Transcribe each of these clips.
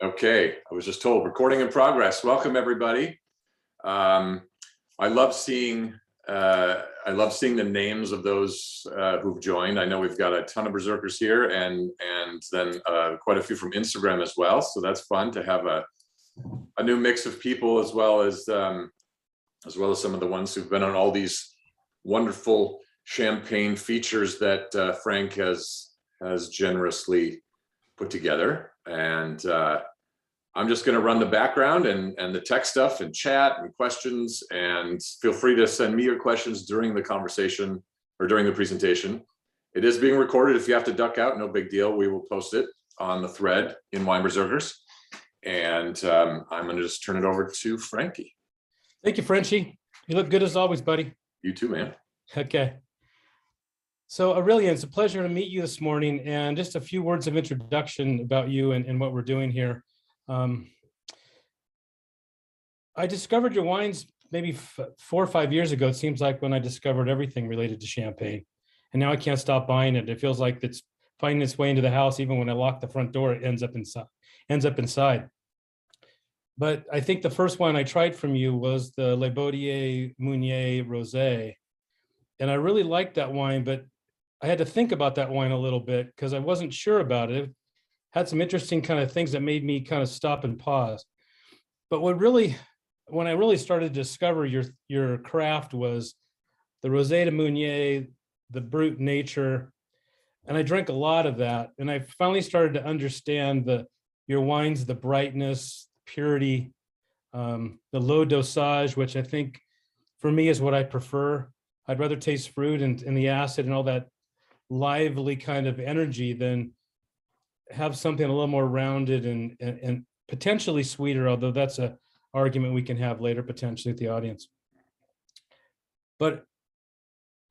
Okay, I was just told recording in progress. Welcome everybody. I love seeing the names of those who've joined. I know we've got a ton of Berserkers here, and then quite a few from Instagram as well. So that's fun to have a new mix of people, as well as some of the ones who've been on all these wonderful champagne features that Frank has generously put together. And I'm just going to run the background and the tech stuff and chat and questions, and feel free to send me your questions during the conversation or during the presentation. It is being recorded. If you have to duck out, no big deal. We will post it on the thread in Wine Berserkers. And I'm going to just turn it over to Frankie. Thank you, Frenchie. You look good as always, buddy. You too, man. Okay. So Aurélien, it's a pleasure to meet you this morning, and just a few words of introduction about you and what we're doing here. I discovered your wines maybe 4 or 5 years ago. It seems like when I discovered everything related to champagne, and now I can't stop buying it. It feels like it's finding its way into the house. Even when I lock the front door, it ends up inside. But I think the first one I tried from you was the Le Baudier Meunier Rosé, and I really liked that wine, but I had to think about that wine a little bit because I wasn't sure about it. It had some interesting kind of things that made me kind of stop and pause. But when I really started to discover your craft was the Rosé de Meunier, the brute nature, and I drank a lot of that. And I finally started to understand your wines, the brightness, purity, the low dosage, which I think for me is what I prefer. I'd rather taste fruit and the acid and all that lively kind of energy than have something a little more rounded and potentially sweeter, although that's an argument we can have later potentially with the audience. But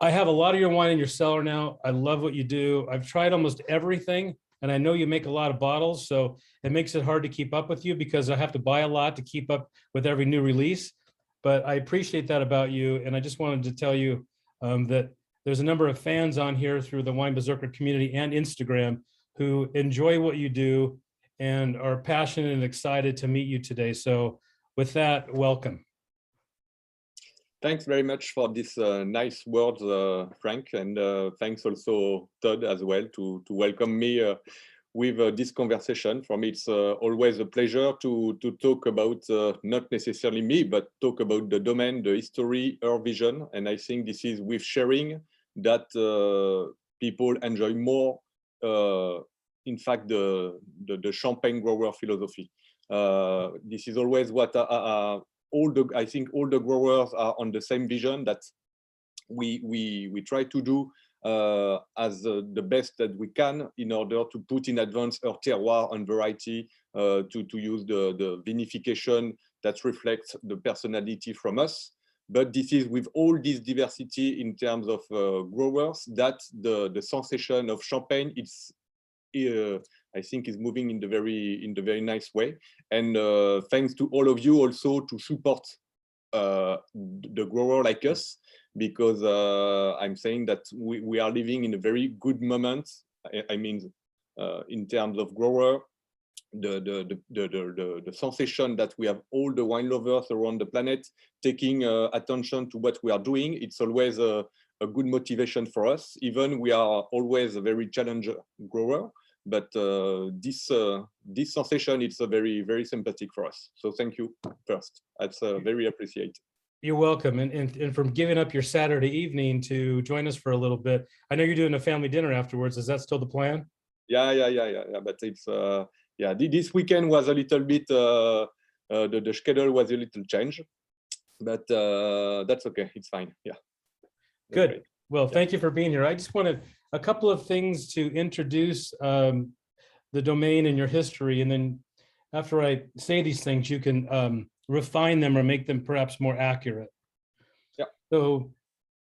I have a lot of your wine in your cellar now. I love what you do. I've tried almost everything, and I know you make a lot of bottles, so it makes it hard to keep up with you because I have to buy a lot to keep up with every new release. But I appreciate that about you, and I just wanted to tell you that there's a number of fans on here through the Wine Berserker community and Instagram who enjoy what you do and are passionate and excited to meet you today. So with that, welcome. Thanks very much for this nice words, Frank, and thanks also Todd as well to welcome me with this conversation. For me, it's always a pleasure to talk about not necessarily me, but talk about the domain, the history, our vision. And I think this is with sharing that people enjoy more, in fact, the champagne grower philosophy. This is always what I think all the growers are on the same vision, that we try to do as the best that we can in order to put in advance our terroir and variety, to use the vinification that reflects the personality from us. But this is with all this diversity in terms of growers that the sensation of champagne, it's I think is moving in the very nice way. And thanks to all of you also to support the grower like us, because I'm saying that we are living in a very good moment. I mean, in terms of grower, the sensation that we have all the wine lovers around the planet taking attention to what we are doing. It's always a good motivation for us. Even we are always a very challenger grower, but this sensation, it's a very sympathetic for us. So thank you first. That's very appreciated. You're welcome, and from giving up your Saturday evening to join us for a little bit. I know you're doing a family dinner afterwards. Is that still the plan? Yeah. But it's yeah. This weekend was a little bit the schedule was a little change, but that's okay. It's fine. Yeah. Good. Great. Well, thank you for being here. I just wanted a couple of things to introduce the domain and your history, and then after I say these things, you can refine them or make them perhaps more accurate. Yeah. So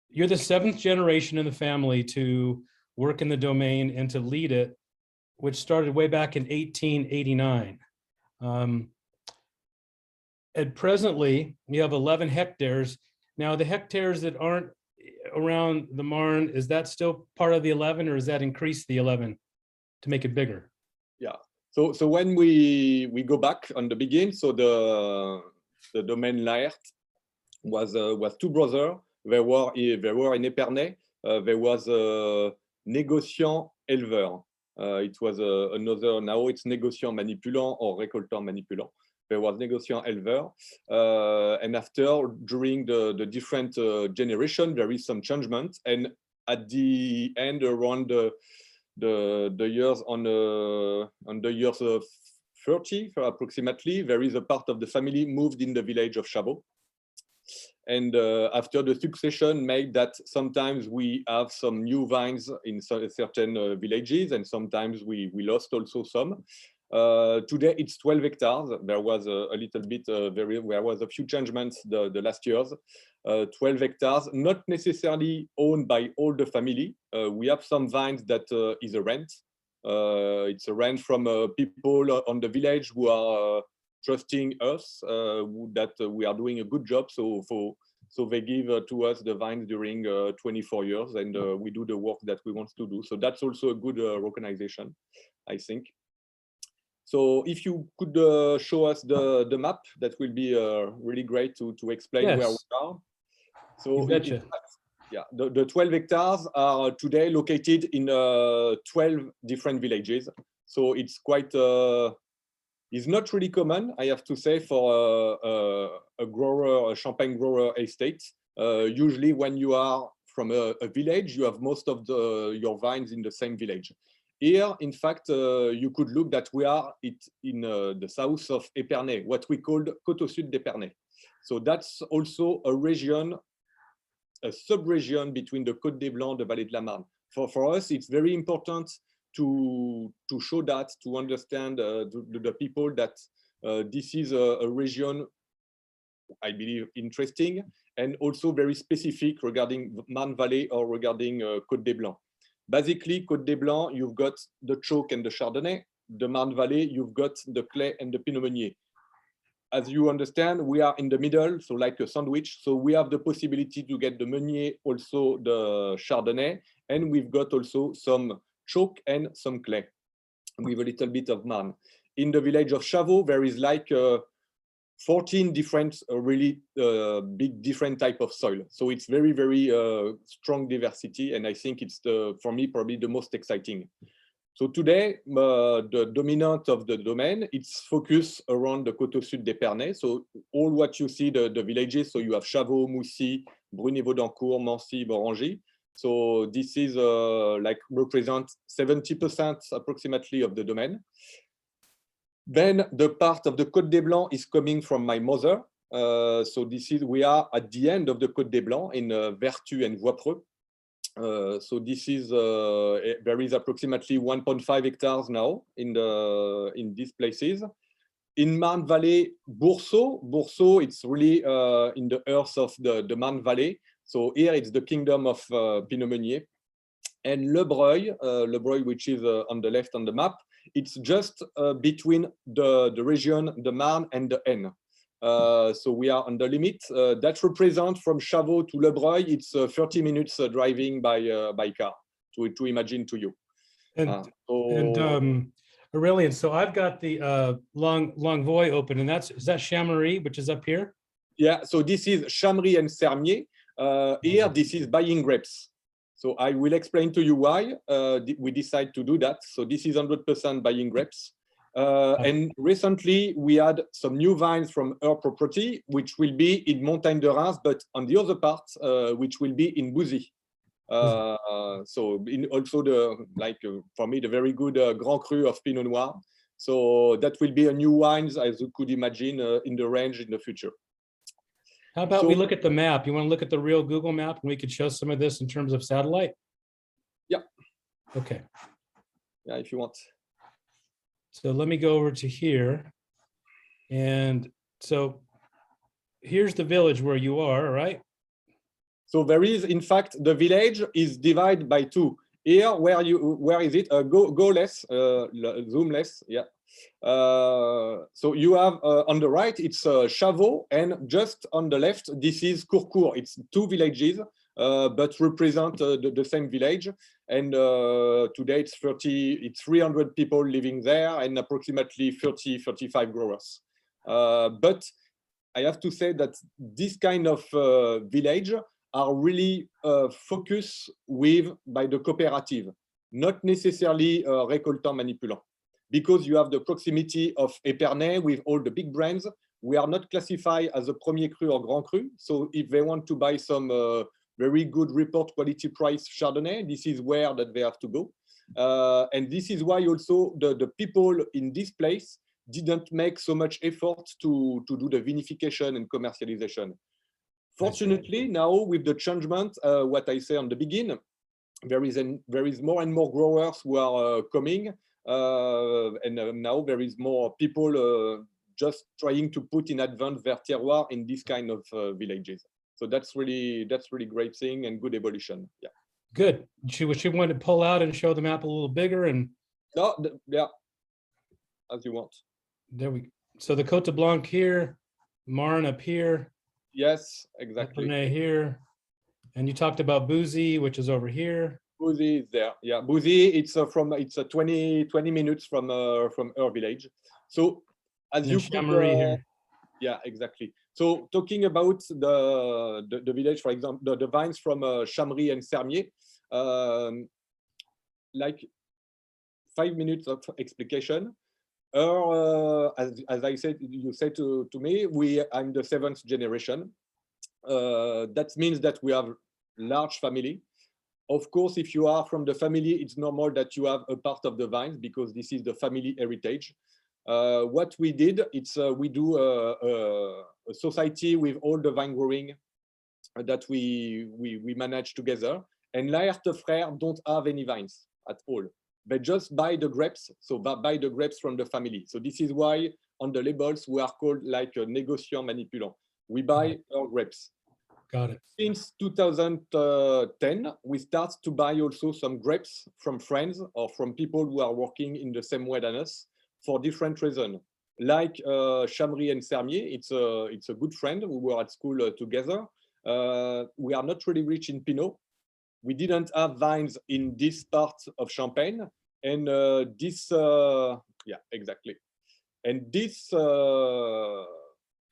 you're the 7th generation in the family to work in the domain and to lead it, which started way back in 1889. And presently, you have 11 hectares. Now, the hectares that aren't around the Marne, is that still part of the 11, or is that increased the 11 to make it bigger? Yeah. So when we go back on the beginning, so the domain Laherte was two brothers. They were in Épernay. There was a négociant éleveur. It was another, now it's négociant manipulant or récoltant manipulant. There was négociant éleveur. And after, during the different generation, there is some changement. And at the end, around the years on the years of 30 approximately, there is a part of the family moved in the village of Chabot. And after the succession made that sometimes we have some new vines in certain villages, and sometimes we lost also some. Today it's 12 hectares. There was a little bit, there was a few changements the last years. 12 hectares, not necessarily owned by all the family. We have some vines that is a rent. It's a rent from people on the village who are trusting us that we are doing a good job. So they give to us the vines during 24 years, and we do the work that we want to do. So that's also a good organization, I think. So if you could show us the map, that will be really great to explain where we are. So yeah, the 12 hectares are today located in 12 different villages. So it's quite, it's not really common, I have to say, for a grower, a champagne grower estate. Usually when you are from a village, you have most of your vines in the same village. Here, in fact, you could look that we are in the south of Épernay, what we called Côte au Sud d'Épernay. So that's also a region, a sub-region between the Côte des Blancs, the Vallée de la Marne. For us, it's very important to show that, to understand the people that this is a region, I believe, interesting, and also very specific regarding Marne Valley or regarding Côte des Blancs. Basically, Côte des Blancs, you've got the choke and the Chardonnay. The Marne Valley, you've got the clay and the Pinot Meunier. As you understand, we are in the middle, so like a sandwich. So we have the possibility to get the Meunier, also the Chardonnay, and we've got also some choke and some clay with a little bit of Marne. In the village of Chavot, there is like 14 different, really big different type of soil. So it's very, very strong diversity. And I think it's, for me, probably the most exciting. So today, the dominant of the domain, it's focused around the Côte au Sud d'Épernay. So all what you see, the villages, so you have Chavot, Moussy, Brunier-Vaudancourt, Mancy, Morangy. So this is like represent 70% approximately of the domain. Then the part of the Côte des Blancs is coming from my mother. So this is, we are at the end of the Côte des Blancs in Vertu and Voipreux. So this is, there is approximately 1.5 hectares now in these places. In Marne Valley, Boursault, it's really in the earth of the Marne Valley. So here it's the kingdom of Pinot Meunier. And Le Breuil, which is on the left on the map, it's just between the region, the Marne and the Aisne. So we are on the limit. That represents from Chavot to Le Breuil, it's 30 minutes driving by car, to imagine to you. And Aurélien, so I've got the Longuevoy open, and is that Chamery, which is up here? Yeah, so this is Chamery and Sermier. Here, this is buying grapes. So I will explain to you why we decide to do that. So this is 100% buying grapes. And recently we had some new vines from our property, which will be in Montagne de Reims, but on the other part, which will be in Bouzy. So also for me, the very good Grand Cru of Pinot Noir. So that will be a new wines, as you could imagine, in the range in the future. How about we look at the map? You want to look at the real Google map, and we could show some of this in terms of satellite? Yeah. Okay. Yeah, if you want. So let me go over to here. And so here's the village where you are, right? So there is, in fact, the village is divided by two. Here, where is it? Go less, zoom less, yeah. So you have on the right, it's Chavot, and just on the left, this is Courcourt. It's two villages. but represent the same village. And today it's 300 people living there and approximately 35 growers. But I have to say that this kind of village are really focused by the cooperative, not necessarily récoltant manipulant, because you have the proximity of Épernay with all the big brands. We are not classified as a premier cru or grand cru. So if they want to buy some very good report quality price Chardonnay, this is where that they have to go. And this is why also the people in this place didn't make so much effort to do the vinification and commercialization. Fortunately, now with the changement, what I say on the beginning, there is more and more growers who are coming, and now there is more people just trying to put in advance their terroir in this kind of villages. So that's really great thing and good evolution. Yeah. Good. She want to pull out and show the map a little bigger and. No, yeah, as you want. There we. So the Côte de Blanc here, Marne up here. Yes, exactly. Épernay here, and you talked about Bouzy, which is over here. Bouzy is there. Yeah, Bouzy. It's 20 minutes from our village. So as you could, here. Yeah, exactly. So talking about the village, for example, the vines from Chamry and Sermier, like 5 minutes of explication. As I said, you said to me, I'm the 7th generation. That means that we have large family. Of course, if you are from the family, it's normal that you have a part of the vines because this is the family heritage. What we did, we do a society with all the vine growing that we manage together. And Laherte Frères don't have any vines at all. They just buy the grapes, so buy the grapes from the family. So this is why on the labels we are called like a négociant manipulant. We buy our grapes. Got it. Since 2010, we start to buy also some grapes from friends or from people who are working in the same way than us for different reasons. Like Chamry and Sermier, it's a good friend. We were at school together. We are not really rich in Pinot. We didn't have vines in this part of Champagne, and yeah, exactly. And this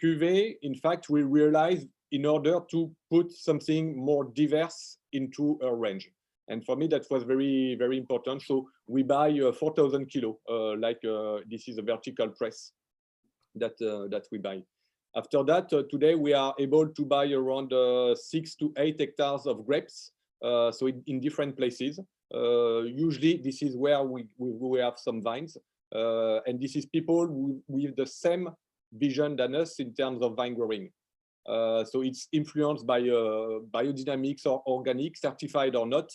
cuvée, in fact, we realized in order to put something more diverse into a range. And for me, that was very, very important. So we buy 4,000 kilo, this is a vertical press that we buy. After that, today we are able to buy around 6 to 8 hectares of grapes. So in different places. Usually this is where we have some vines. And this is people with the same vision than us in terms of vine growing. So it's influenced by biodynamics or organic, certified or not.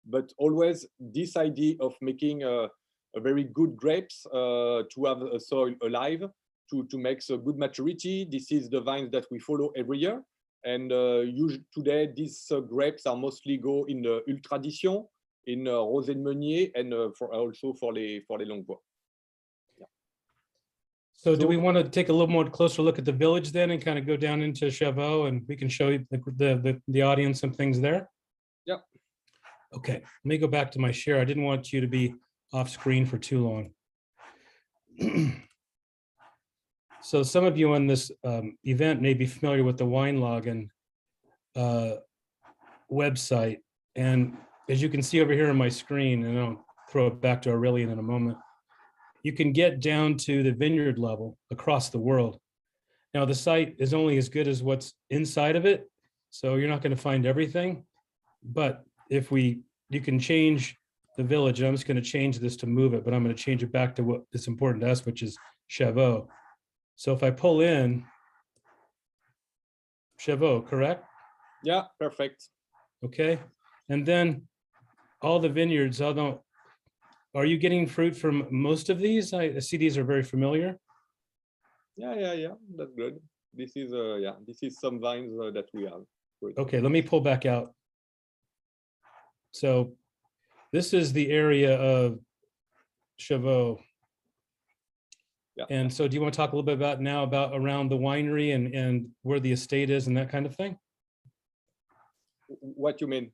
But always this idea of making a very good grapes to have a soil alive, to make a good maturity. This is the vines that we follow every year. And usually today, these grapes are mostly go in the Ultradition, in Rosé de Meunier, and also for les Longuebois. Yeah. So do we want to take a little more closer look at the village then and kind of go down into Chavaux and we can show you the audience some things there? Yeah. Okay, let me go back to my share. I didn't want you to be off screen for too long. So some of you on this event may be familiar with the Weinlagen website. And as you can see over here on my screen, and I'll throw it back to Aurélien in a moment, you can get down to the vineyard level across the world. Now, the site is only as good as what's inside of it, so you're not going to find everything. But if you can change the village, and I'm just going to change this to move it, but I'm going to change it back to what is important to us, which is Chavaux. So if I pull in Chavaux, correct? Yeah, perfect. Okay. And then all the vineyards, although, are you getting fruit from most of these? I see these are very familiar. Yeah, that's good. This is this is some vines that we have. Good. Okay, let me pull back out. So this is the area of Chavaux. Yeah. And so do you want to talk a little bit about around the winery and where the estate is and that kind of thing? What you mean?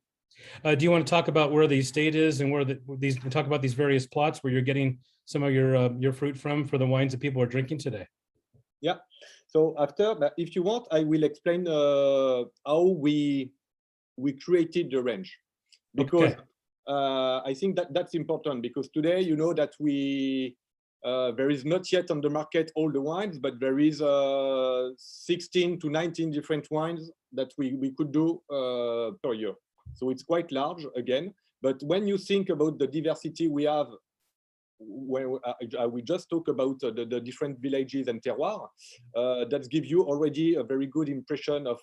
Do you want to talk about where the estate is and where talk about these various plots where you're getting some of your fruit from for the wines that people are drinking today? Yeah. So after, but if you want, I will explain how we created the range, because I think that that's important, because today you know that there is not yet on the market all the wines, but there is 16 to 19 different wines that we could do per year. So it's quite large again. But when you think about the diversity we have, when we just talk about the different villages and terroirs, that gives you already a very good impression of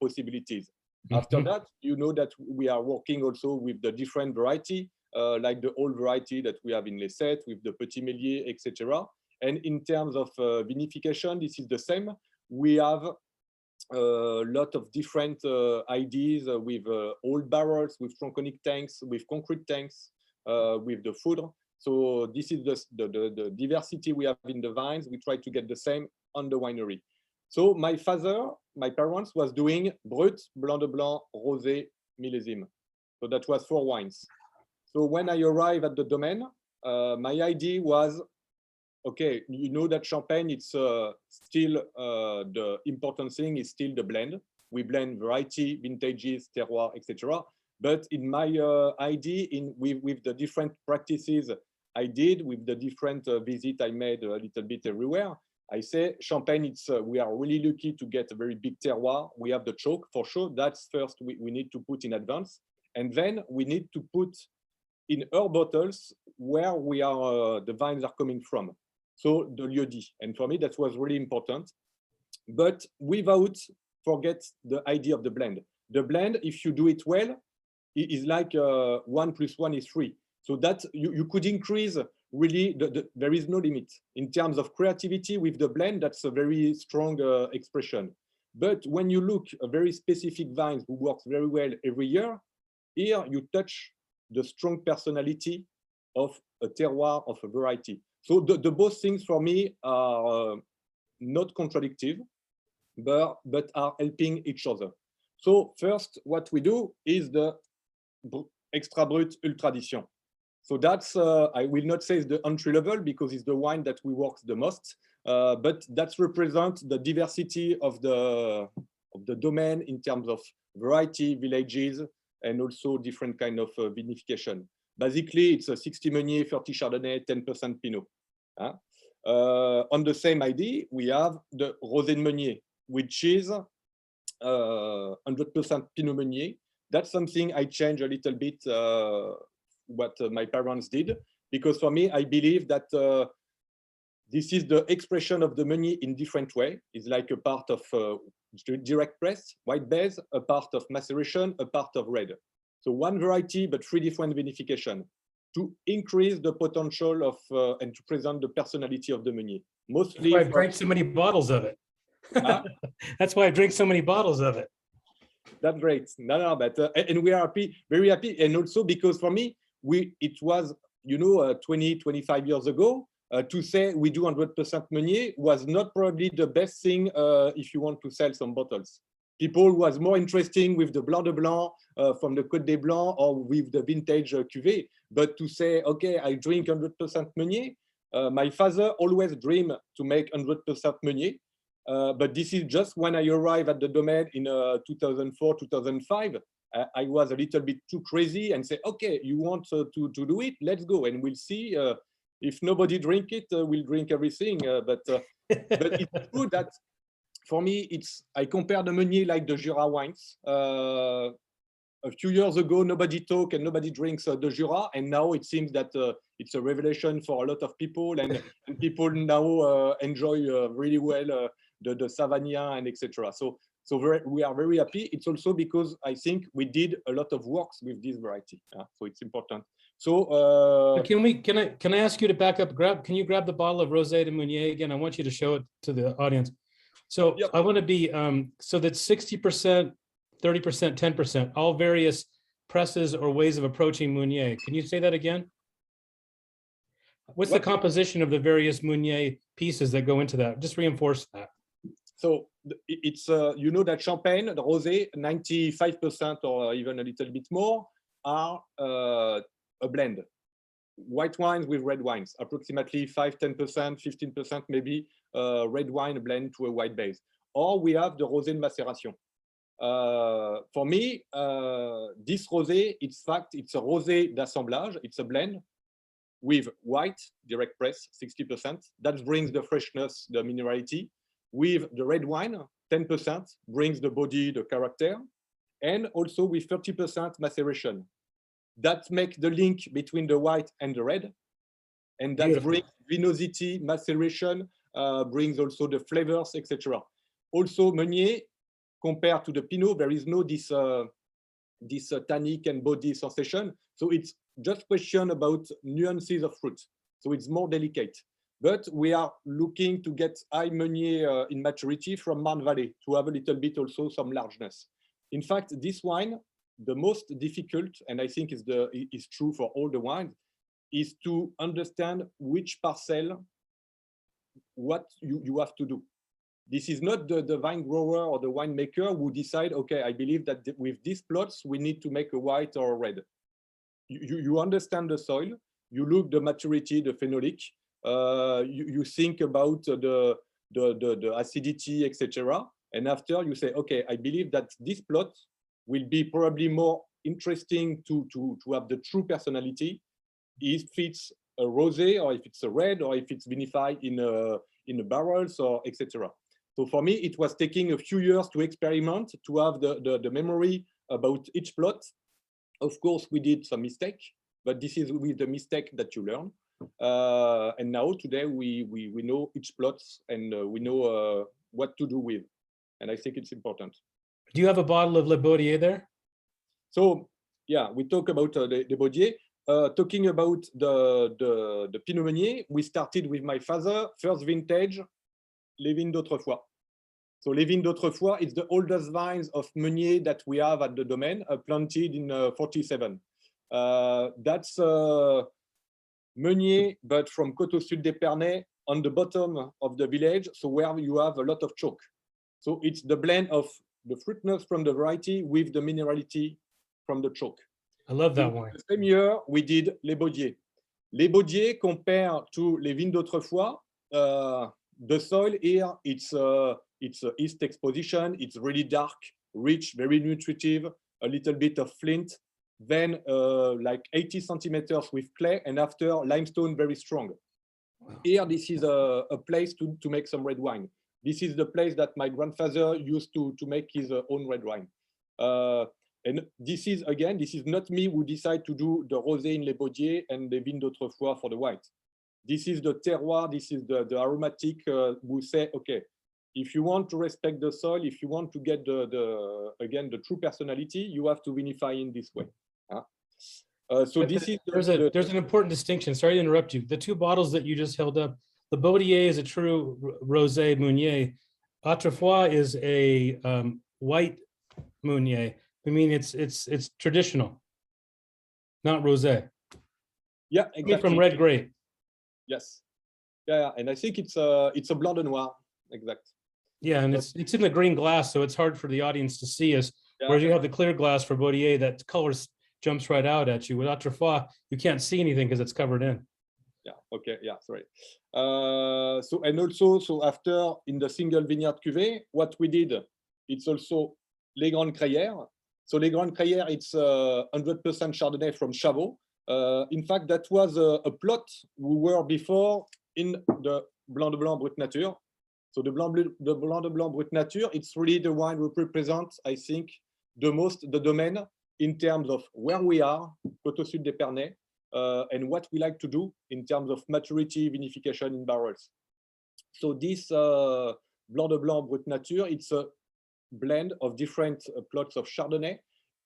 possibilities. After that, you know that we are working also with the different variety, like the old variety that we have in Laherte with the Petit Méliès, etc. And in terms of vinification, this is the same. We have a lot of different ideas with old barrels, with tronconic tanks, with concrete tanks, with the foudre. So this is the diversity we have in the vines. We try to get the same on the winery. So my parents was doing Brut, Blanc de Blanc, Rosé, Millésime. So that was 4 wines. So when I arrived at the domain, my idea was, okay, you know that Champagne, it's still the important thing is still the blend. We blend variety, vintages, terroir, etc. But in my idea, with the different practices I did, with the different visits I made a little bit everywhere, I say Champagne, it's we are really lucky to get a very big terroir. We have the choke for sure. That's first we need to put in advance, and then we need to put in our bottles where we are the vines are coming from. So the lieu-dit, and for me that was really important, but without forget the idea of the blend. The blend, if you do it well, is like 1 + 1 = 3. So that you could increase really, there is no limit. In terms of creativity with the blend, that's a very strong expression. But when you look a very specific vines who works very well every year, here you touch the strong personality of a terroir, of a variety. So the both things for me are not contradictory, but are helping each other. So first, what we do is the Extra Brut Ultradition. So that's, I will not say it's the entry level because it's the wine that we work the most, but that represents the diversity of the domain in terms of variety, villages, and also different kind of vinification. Basically, it's a 60 Meunier, 30 Chardonnay, 10% Pinot. On the same idea, we have the Rosé de Meunier, which is 100% Pinot Meunier. That's something I changed a little bit what my parents did, because for me, I believe that this is the expression of the Meunier in different way. It's like a part of direct press, white base, a part of maceration, a part of red. So one variety, but 3 different vinification to increase the potential of and to present the personality of the Meunier. Mostly, that's why I drank so many bottles of it. That's why I drink so many bottles of it. That's great. No, but and we are happy, very happy, and also because for me, it was 20, 25 years ago. To say we do 100% Meunier was not probably the best thing if you want to sell some bottles. People was more interesting with the Blanc de Blanc from the Côte des Blancs or with the vintage cuvée. But to say, okay, I drink 100% Meunier, my father always dreamed to make 100% Meunier. But this is just when I arrived at the domain in 2004, 2005. I was a little bit too crazy and say, okay, you want to do it? Let's go, and we'll see. If nobody drink it, we'll drink everything. But it's true that for me, I compare the Meunier like the Jura wines. A few years ago, nobody talk and nobody drinks the Jura, and now it seems that it's a revelation for a lot of people, and people now enjoy really well the Savagnin and etc. So we are very happy. It's also because I think we did a lot of works with this variety, so it's important. So can I ask you to back up? Can you grab the bottle of Rosé de Meunier again? I want you to show it to the audience. So yep. I want to be so that's 60%, 30%, 10%, all various presses or ways of approaching Meunier. Can you say that again? What's the composition of the various Meunier pieces that go into that? Just reinforce that. So it's you know that Champagne, the rosé, 95% or even a little bit more are a blend. White wines with red wines, approximately 5-10%, 15% maybe red wine blend to a white base. Or we have the rosé de macération. For me, this rosé, it's a rosé d'assemblage, it's a blend with white, direct press, 60%. That brings the freshness, the minerality. With the red wine, 10% brings the body, the character. And also with 30% maceration. That makes the link between the white and the red. And that Beautiful. brings vinosity, maceration, brings also the flavors, etc. Also, Meunier, compared to the Pinot, there is no this tannic and body sensation. So it's just question about nuances of fruit. So it's more delicate. But we are looking to get high Meunier in maturity from Marne Valley to have a little bit also some largeness. In fact, this wine, the most difficult, and I think is true for all the wines, is to understand which parcel, what you have to do. This is not the vine grower or the winemaker who decide, okay, I believe that with these plots, we need to make a white or a red. You understand the soil, you look the maturity, the phenolic, you think about the acidity, etc. And after you say, okay, I believe that this plot will be probably more interesting to have the true personality if it's a rosé or if it's a red or if it's vinified in a barrels or etc. So for me, it was taking a few years to experiment, to have the memory about each plot. Of course, we did some mistake, but this is with the mistake that you learn. And now today we know each plot and we know what to do with. And I think it's important. Do you have a bottle of Le Baudier there? So yeah, we talk about the Baudier. Talking about the Pinot Meunier, we started with my father, first vintage, les vignes d'autrefois. So les vignes d'autrefois, it's the oldest vines of Meunier that we have at the domain, planted in 47. That's Meunier, but from Coteau Sud d'Épernay, on the bottom of the village, so where you have a lot of chalk. So it's the blend of the fruitness from the variety with the minerality from the chalk. I love that wine. The same year, we did Les Baudiers. Les Baudiers, compared to les vignes d'autrefois, the soil here, it's east exposition, it's really dark, rich, very nutritive, a little bit of flint, then like 80 centimeters with clay, and after limestone, very strong. Wow. Here, this is a place to make some red wine. This is the place that my grandfather used to make his own red wine. And this is, again, this is not me who decide to do the rosé in Les Baudiers and the vignes d'autrefois for the white. This is the terroir, this is the aromatic who say, okay, if you want to respect the soil, if you want to get again, the true personality, you have to vinify in this way. So this is there's an important distinction. Sorry to interrupt you. The two bottles that you just held up, the Baudier is a true rosé Meunier. Autrefois is a white Meunier. I mean, it's traditional, not rosé. Yeah, exactly. From red grape. Yes. Yeah, and I think it's a Blanc de Noir. Exact. Yeah, and it's in the green glass, so it's hard for the audience to see us. Yeah. Whereas you have the clear glass for Baudier, that color jumps right out at you. With Autrefois, you can't see anything because it's covered in. Yeah. Okay. Yeah. Sorry. So after in the single vineyard cuvée, what we did, it's also Les Grandes Crayères. So Les Grandes Crayères, it's 100% Chardonnay from Chavaux. In fact, that was a plot we were before in the Blanc de Blanc Brut Nature. So the Blanc de Blanc Brut Nature, it's really the wine we represent, I think, the most the domain in terms of where we are, Coteau Sud d'Épernay, and what we like to do in terms of maturity, vinification in barrels. So this Blanc de Blanc Brut Nature, it's a blend of different plots of Chardonnay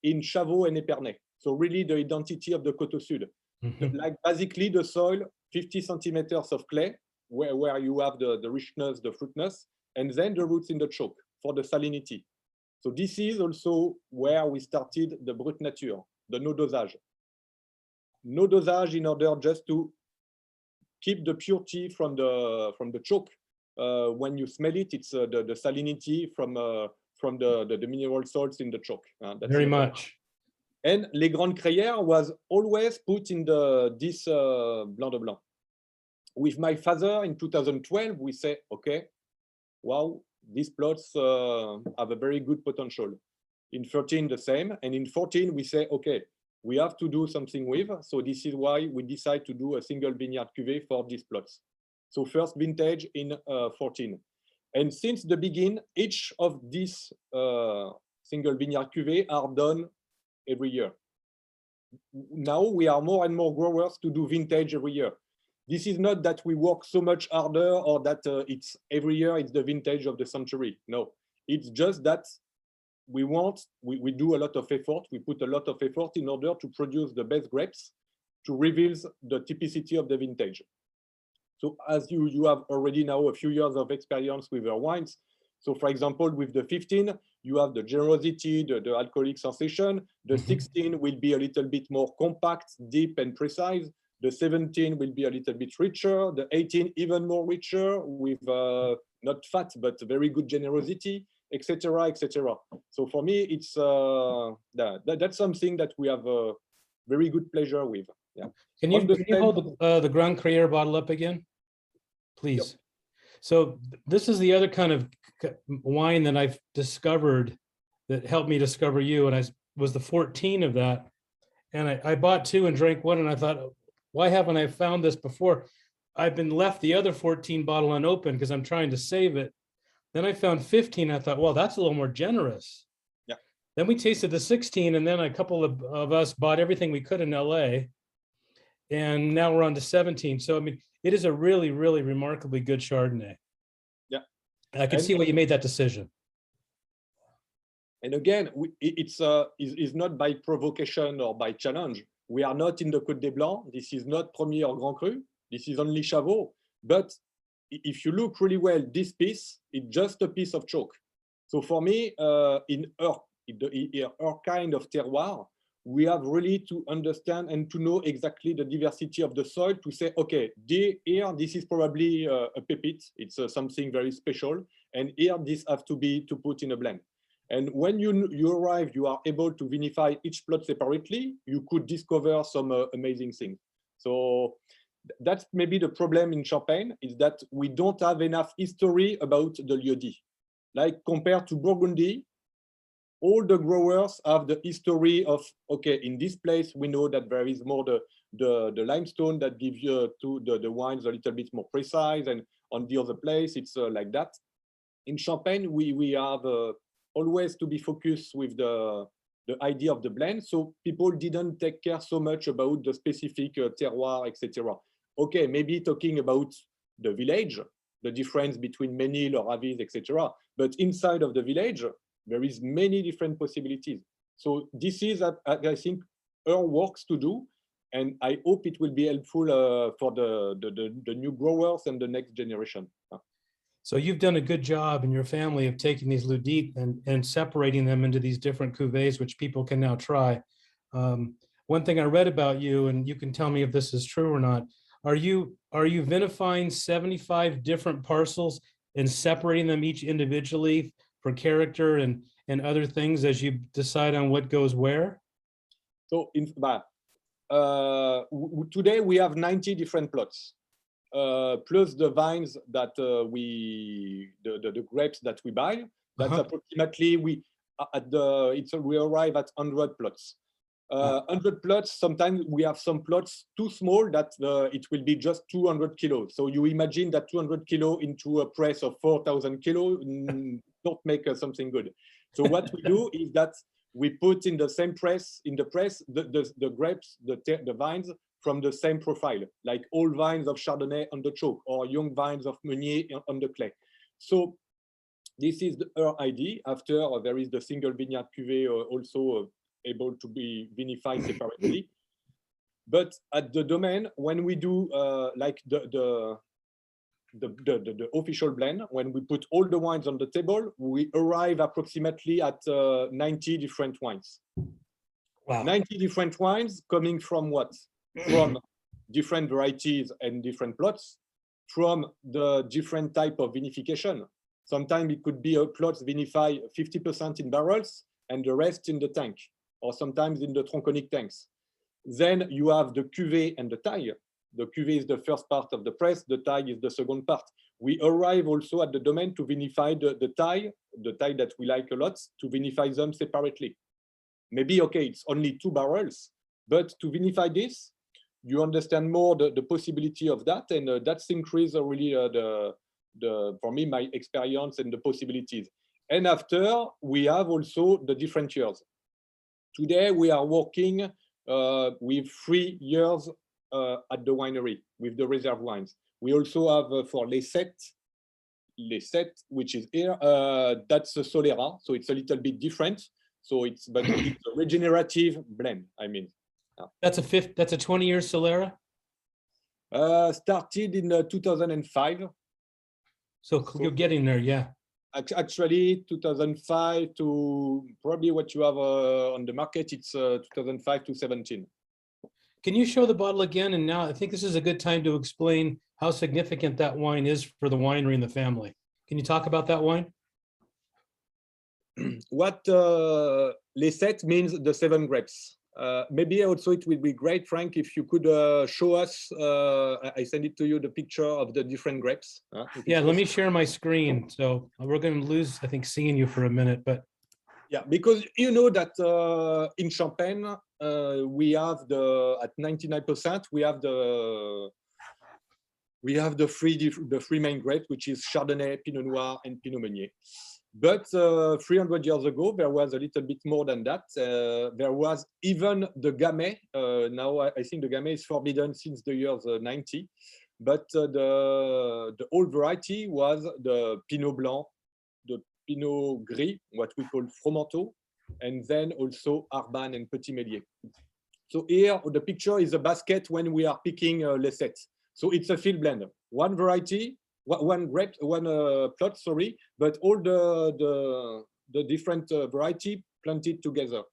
in Chavaux and Épernay. So really the identity of the Coteau Sud. Like basically the soil, 50 centimeters of clay, where you have the richness, the fruitness, and then the roots in the chalk for the salinity. So this is also where we started the Brut Nature, the no dosage. No dosage in order just to keep the purity from the chalk, when you smell it, it's the salinity from the mineral salts in the chalk. That's Very much. And Les Grandes Crayères was always put in this Blanc de Blanc. With my father in 2012, we say, okay, wow, these plots have a very good potential. In 13, the same. And in 14, we say, okay, we have to do something with. So this is why we decide to do a single vineyard cuvée for these plots. So first vintage in 14. And since the beginning, each of these single vineyard cuvée are done every year. Now we are more and more growers to do vintage every year. This is not that we work so much harder or that it's every year it's the vintage of the century. No, it's just that we do a lot of effort. We put a lot of effort in order to produce the best grapes to reveal the typicity of the vintage. So as you have already now a few years of experience with our wines. So for example, with the 15, you have the generosity, the alcoholic sensation. The 16 will be a little bit more compact, deep and precise. The 17 will be a little bit richer. The 18 even more richer with not fat, but very good generosity, etc., etc. So for me, it's that's something that we have a very good pleasure with. Yeah. Can you hold the Grand Crayère bottle up again, please? Yep. So this is the other kind of wine that I've discovered that helped me discover you, and I was the 14 of that. And I bought 2 and drank 1, and I thought, why haven't I found this before? I've been left the other 14 bottle unopened because I'm trying to save it. Then I found 15. I thought, well, that's a little more generous. Yeah. Then we tasted the 16, and then a couple of us bought everything we could in LA. And now we're on to 17. So, I mean, it is a really, really remarkably good Chardonnay. Yeah. I can see why you made that decision. And again, it's not by provocation or by challenge. We are not in the Côte des Blancs. This is not Premier Grand Cru. This is only Chavot. But if you look really well, this piece, it's just a piece of chalk. So for me, in our kind of terroir, we have really to understand and to know exactly the diversity of the soil to say, okay, here, this is probably a pepite. It's something very special. And here, this has to be to put in a blend. And when you arrive, you are able to vinify each plot separately, you could discover some amazing things. So that's maybe the problem in Champagne, is that we don't have enough history about the lieu-dit. Like compared to Burgundy, all the growers have the history of, okay, in this place, we know that there is more the limestone that gives you to the wines a little bit more precise, and on the other place, it's like that. In Champagne, we have always to be focused with the idea of the blend, so people didn't take care so much about the specific terroir, etc. Okay, maybe talking about the village, the difference between Ménil or Aviz, etc. But inside of the village, there is many different possibilities. So this is, I think, our works to do, and I hope it will be helpful for the new growers and the next generation. So you've done a good job in your family of taking these lieu-dit and separating them into these different cuvées, which people can now try. One thing I read about you, and you can tell me if this is true or not, are you vinifying 75 different parcels and separating them each individually for character and other things as you decide on what goes where? So today we have 90 different plots. Plus the vines that the grapes that we buy. That's approximately we arrive at 100 plots. 100 plots. Sometimes we have some plots too small that it will be just 200 kilos. So you imagine that 200 kilo into a press of 4,000 kilo don't make something good. So what we do is that we put in the same press the grapes, the vines, from the same profile, like old vines of Chardonnay on the chalk or young vines of Meunier on the clay. So this is our idea. After there is the single vineyard cuvée also able to be vinified separately. But at the domain, when we do like the official blend, when we put all the wines on the table, we arrive approximately at 90 different wines. Wow. 90 different wines coming from what? From different varieties and different plots, from the different type of vinification. Sometimes it could be a plot vinify 50% in barrels and the rest in the tank, or sometimes in the tronconic tanks. Then you have the cuvée and the taille. The cuvée is the first part of the press, the taille is the second part. We arrive also at the domain to vinify the taille that we like a lot, to vinify them separately. Maybe, okay, it's only 2 barrels, but to vinify this, you understand more the possibility of that, and that's increased really for me, my experience and the possibilities. And after, we have also the different years. Today, we are working with 3 years at the winery with the reserve wines. We also have for Laherte, which is here, that's a Solera, so it's a little bit different. So it's a regenerative blend, I mean. That's a 20-year Solera? Started in 2005. So you're getting there, yeah. Actually, 2005 to probably what you have on the market, it's 2005 to 17. Can you show the bottle again? And now I think this is a good time to explain how significant that wine is for the winery and the family. Can you talk about that wine? What Laherte means the 7 grapes. Maybe also it would be great, Frank, if you could show us, I send it to you, the picture of the different grapes. Yeah, let me share my screen. So we're going to lose, I think, seeing you for a minute, but. Yeah, because you know that in Champagne, we have at 99%, we have the 3 main grapes, which is Chardonnay, Pinot Noir, and Pinot Meunier. But 300 years ago, there was a little bit more than that. There was even the Gamay. Now I think the Gamay is forbidden since the years 90. But the old variety was the Pinot Blanc, the Pinot Gris, what we call Fromenteau, and then also Arban and Petit Meslier. So here, the picture is a basket when we are picking Laherte. So it's a field blend. One variety, one grape, one plot, sorry, but all the different variety planted together.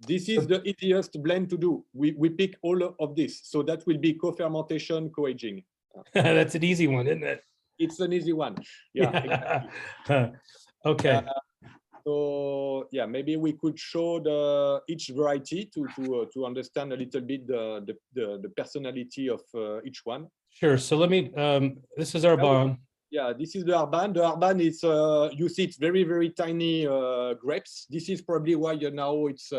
This is the easiest blend to do. We pick all of this. So that will be co-fermentation, co-aging. That's an easy one, isn't it? It's an easy one. Yeah. Exactly. Okay. So yeah, maybe we could show each variety to understand a little bit the personality of each one. Sure. So let me. This is Arban. Yeah, this is the Arban. The Arban is you see it's very, very tiny grapes. This is probably why now it's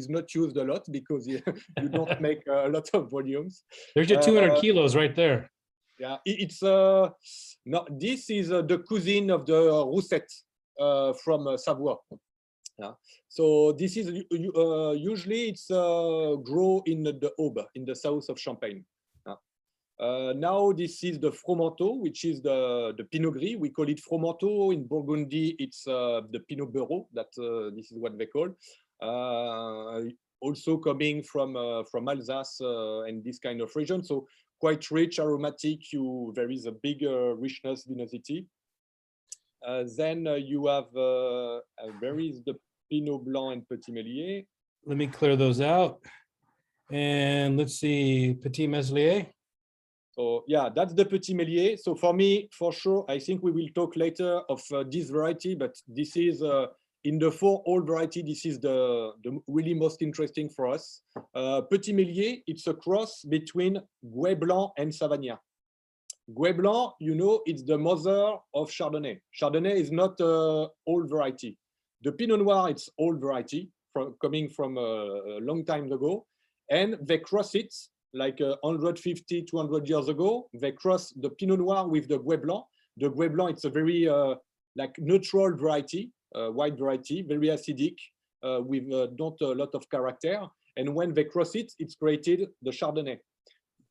not used a lot, because you don't make a lot of volumes. There's your 200 kilos right there. Yeah, it's no. This is the cuisine of the Roussette from Savoie. Yeah. So this is usually it's grow in the Aube, in the south of Champagne. Now this is the Fromenteau, which is the Pinot Gris. We call it Fromenteau. In Burgundy, it's the Pinot Bureau. That this is what they call. Also coming from Alsace and this kind of region. So quite rich, aromatic. There is a big richness, vinosity. Then you have where is the Pinot Blanc and Petit Meslier? Let me clear those out. And let's see, Petit Meslier. So yeah, that's the Petit Meslier. So for me, for sure, I think we will talk later of this variety, but this is in the 4 old variety, this is the really most interesting for us. Petit Meslier, it's a cross between Gouais Blanc and Savagnin. Gouais Blanc, you know, it's the mother of Chardonnay. Chardonnay is not old variety. The Pinot Noir, it's old variety, coming from a long time ago. And they cross it like 150, 200 years ago. They cross the Pinot Noir with the Gouais Blanc. The Gouais Blanc, it's a very like neutral variety, white variety, very acidic, with not a lot of character. And when they cross it, it's created the Chardonnay.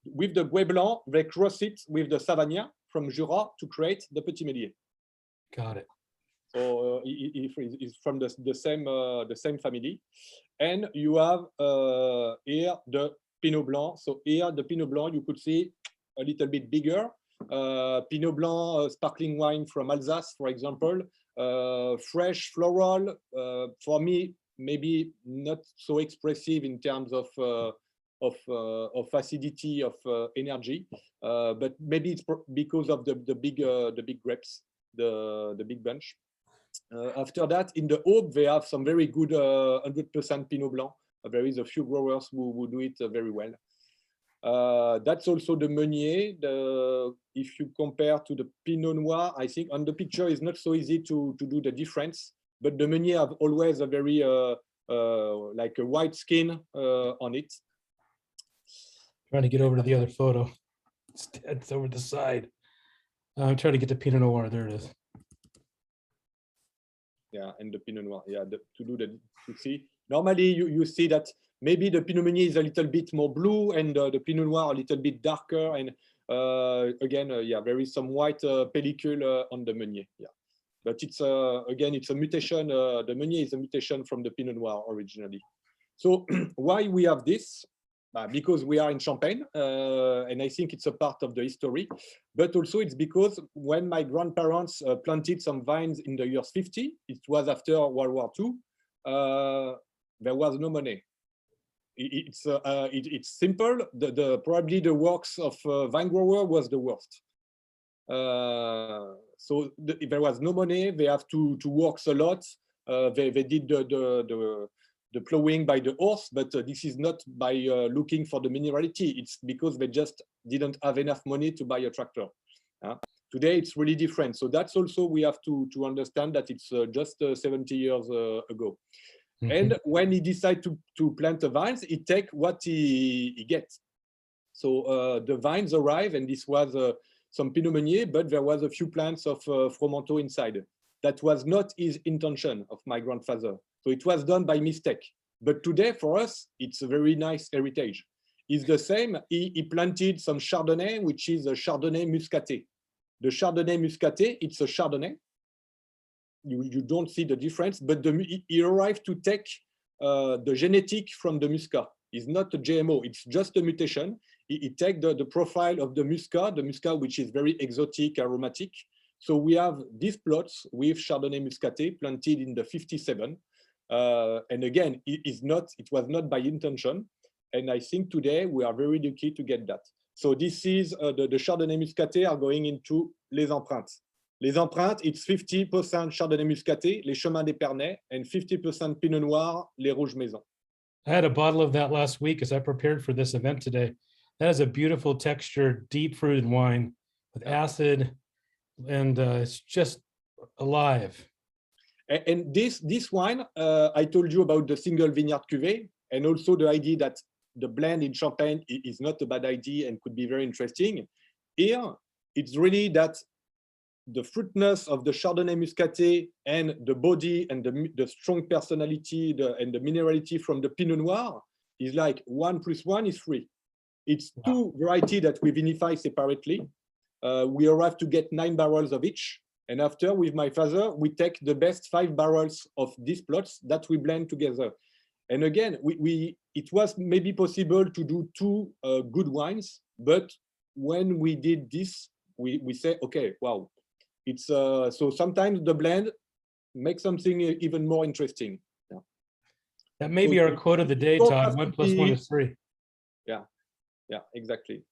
With the Gouais Blanc, they cross it with the Savagnin from Jura to create the Petit Meslier. Got it. So it's from the same family. And you have here the Pinot Blanc. So here the Pinot Blanc, you could see a little bit bigger. Pinot Blanc, sparkling wine from Alsace, for example. Fresh, floral. For me, maybe not so expressive in terms of of acidity, of energy, but maybe it's because of the big grapes, the big bunch. After that, in the Aube, they have some very good 100% Pinot Blanc. There is a few growers who do it very well. That's also the Meunier. If you compare to the Pinot Noir, I think on the picture it's not so easy to do the difference, but the Meunier have always a very like a white skin on it. Trying to get over to the other photo. It's over the side. I'm trying to get to Pinot Noir. There it is. Yeah, and the Pinot Noir. Yeah, to see. Normally, you see that maybe the Pinot Meunier is a little bit more blue, and the Pinot Noir a little bit darker. And again, yeah, there is some white pellicule on the Meunier. Yeah, but it's again, it's a mutation. The Meunier is a mutation from the Pinot Noir originally. So why we have this? Because we are in Champagne, and I think it's a part of the history, but also it's because when my grandparents planted some vines in the years 50, it was after World War II, there was no money. It's simple. Probably the works of vine grower was the worst. So there was no money. They have to work a lot. They did the plowing by the horse, but this is not by looking for the minerality. It's because they just didn't have enough money to buy a tractor. Today, it's really different. So that's also, we have to understand that it's just 70 years ago. Mm-hmm. And when he decided to plant the vines, he take what he gets. So the vines arrive, and this was some Pinot Meunier, but there was a few plants of Fromenteau inside. That was not his intention of my grandfather. So it was done by mistake. But today, for us, it's a very nice heritage. It's the same. He planted some Chardonnay, which is a Chardonnay Muscaté. The Chardonnay Muscaté, it's a Chardonnay. You don't see the difference, but he arrived to take the genetic from the Muscat. It's not a GMO, it's just a mutation. He take the profile of the Muscat, which is very exotic, aromatic. So we have these plots with Chardonnay Muscaté planted in the 57. And again, it was not by intention. And I think today we are very lucky to get that. So this is the Chardonnay Muscaté are going into les empreintes. Les empreintes, it's 50% Chardonnay Muscaté, les chemins d'Épernay, and 50% Pinot Noir, les rouges maisons. I had a bottle of that last week as I prepared for this event today. That is a beautiful textured, deep fruited wine with acid, and it's just alive. And this wine, I told you about the single vineyard cuvée, and also the idea that the blend in Champagne is not a bad idea and could be very interesting. Here, it's really that the fruitness of the Chardonnay Muscaté and the body and the strong personality and the minerality from the Pinot Noir is like 1 + 1 is 3. It's two varieties that we vinify separately. We arrive to get 9 barrels of each. And after, with my father, we take the best 5 barrels of these plots that we blend together. And again, it was maybe possible to do 2 good wines, but when we did this, we say, okay, wow. It's so sometimes the blend makes something even more interesting. Yeah. That may be our quote of the day, Todd. 1 + 1 is 3. Yeah, exactly.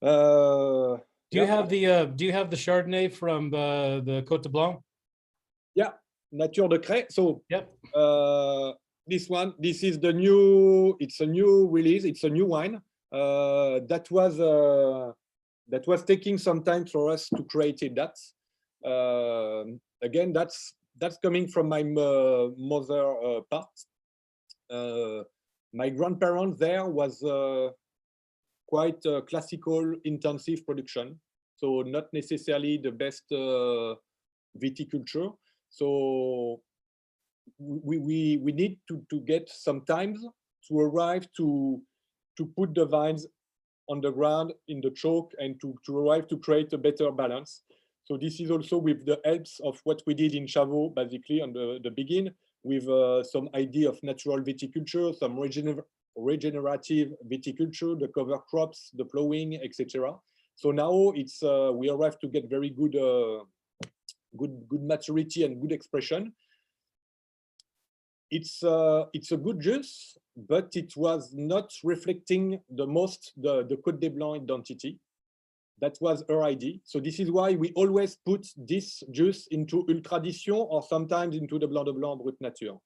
Do you have the Chardonnay from the Côte de Blanc? Yeah, Nature de Crais. So yep. This is the new. It's a new release. It's a new wine that was taking some time for us to create that. Again, that's coming from my mother part. My grandparents there was quite classical, intensive production, so not necessarily the best viticulture. So we need to get some time to arrive to put the vines on the ground in the chalk and to arrive to create a better balance. So this is also with the helps of what we did in Chavot, basically on the beginning, with some idea of natural viticulture, some regenerative viticulture, the cover crops, the plowing, etc. So now it's we arrive to get very good good maturity and good expression. It's a good juice. but it was not reflecting the most the Côte des Blancs identity. That was her ID. So this is why we always put this juice into Ultradition or sometimes into the Blanc de Blanc Brut Nature.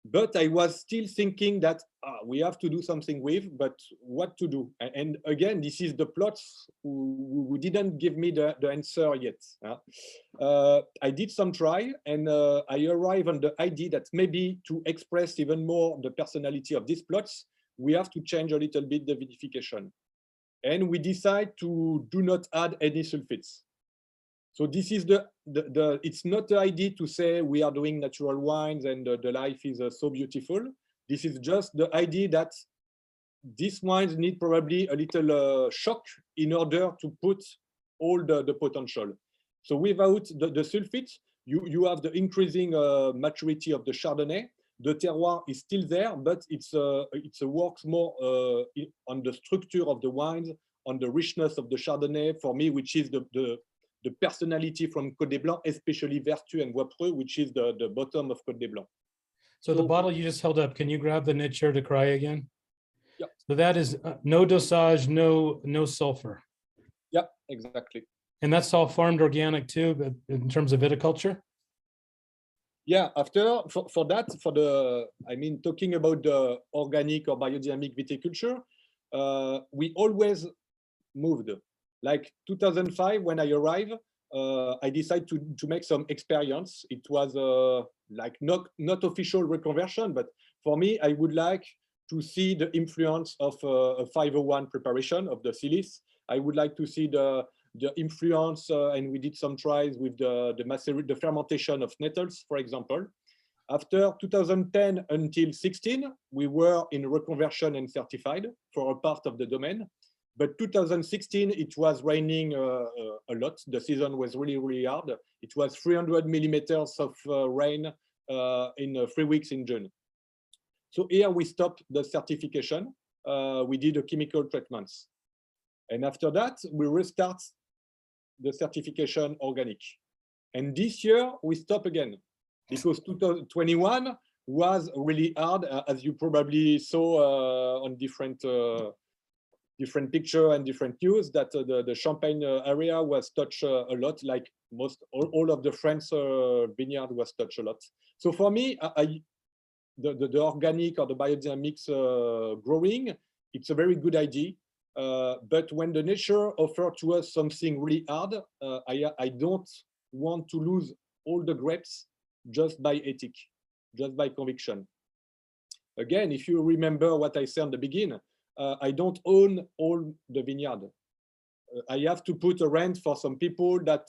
But I was still thinking that we have to do something with, but what to do? And again, this is the plots who didn't give me the answer yet. I did some try, and I arrived on the idea that maybe to express even more the personality of these plots, we have to change a little bit the vinification. And we decide to do not add any sulfites. So this is it's not the idea to say we are doing natural wines and the life is so beautiful. This is just the idea that these wines need probably a little shock in order to put all the potential. So without the sulfite, you have the increasing maturity of the Chardonnay. The terroir is still there, but it's works more on the structure of the wines, on the richness of the Chardonnay, for me, which is the personality from Côte des Blancs, especially Vertu and Voipreux, which is the bottom of Côte des Blancs. So the bottle you just held up, can you grab the nature de cry again? Yeah. So that is no dosage, no sulfur. Yeah, exactly. And that's all farmed organic too, but in terms of viticulture? Yeah, after for that, I mean, talking about the organic or biodynamic viticulture, we always moved. Like 2005, when I arrived, I decided to make some experience. It was like not official reconversion, but for me, I would like to see the influence of a 501 preparation of the Silis. I would like to see the influence, and we did some tries with the fermentation of nettles, for example. After 2010 until 16, we were in reconversion and certified for a part of the domain. But 2016, it was raining a lot. The season was really, really hard. It was 300 millimeters of rain in 3 weeks in June. So here we stopped the certification. We did a chemical treatments. And after that, we restart the certification organic. And this year, we stop again because 2021 was really hard, as you probably saw on different picture and different news, that the Champagne area was touched a lot, like all of the French vineyard was touched a lot. So for me, the organic or the biodynamics growing, it's a very good idea. But when the nature offered to us something really hard, I don't want to lose all the grapes just by ethic, just by conviction. Again, if you remember what I said in the beginning, I don't own all the vineyard. I have to put a rent for some people that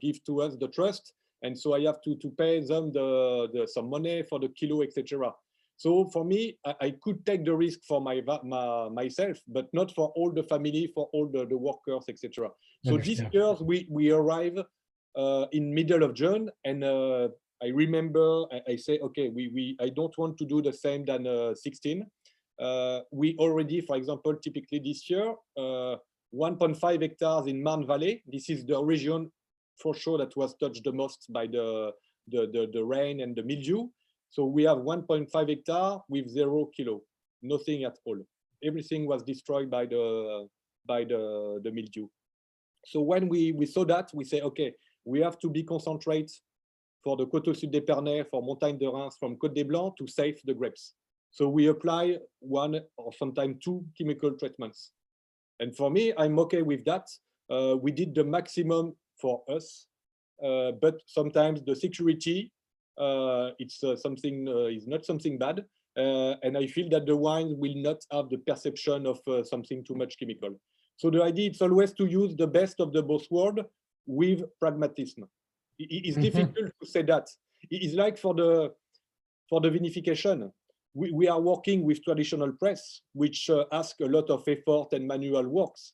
give to us the trust, and so I have to pay them some money for the kilo, etc. So for me, I could take the risk for myself, but not for all the family, for all the workers, etc. So this year we arrive in middle of June, and I remember I say, okay, I don't want to do the same than 16. We already, for example, typically this year, 1.5 hectares in Marne Valley. This is the region for sure that was touched the most by the rain and the mildew. So we have 1.5 hectares with 0 kilo, nothing at all. Everything was destroyed by the mildew. So when we saw that, we say, okay, we have to be concentrate for the Coteau Sud d'Épernay, for Montagne de Reims, from Côte des Blancs to save the grapes. So we apply 1 or sometimes 2 chemical treatments. And for me, I'm okay with that. We did the maximum for us, but sometimes the security, it's something is not something bad. And I feel that the wine will not have the perception of something too much chemical. So the idea is always to use the best of the both worlds with pragmatism. It's difficult to say that. It's like for the vinification. We are working with traditional press, which ask a lot of effort and manual works.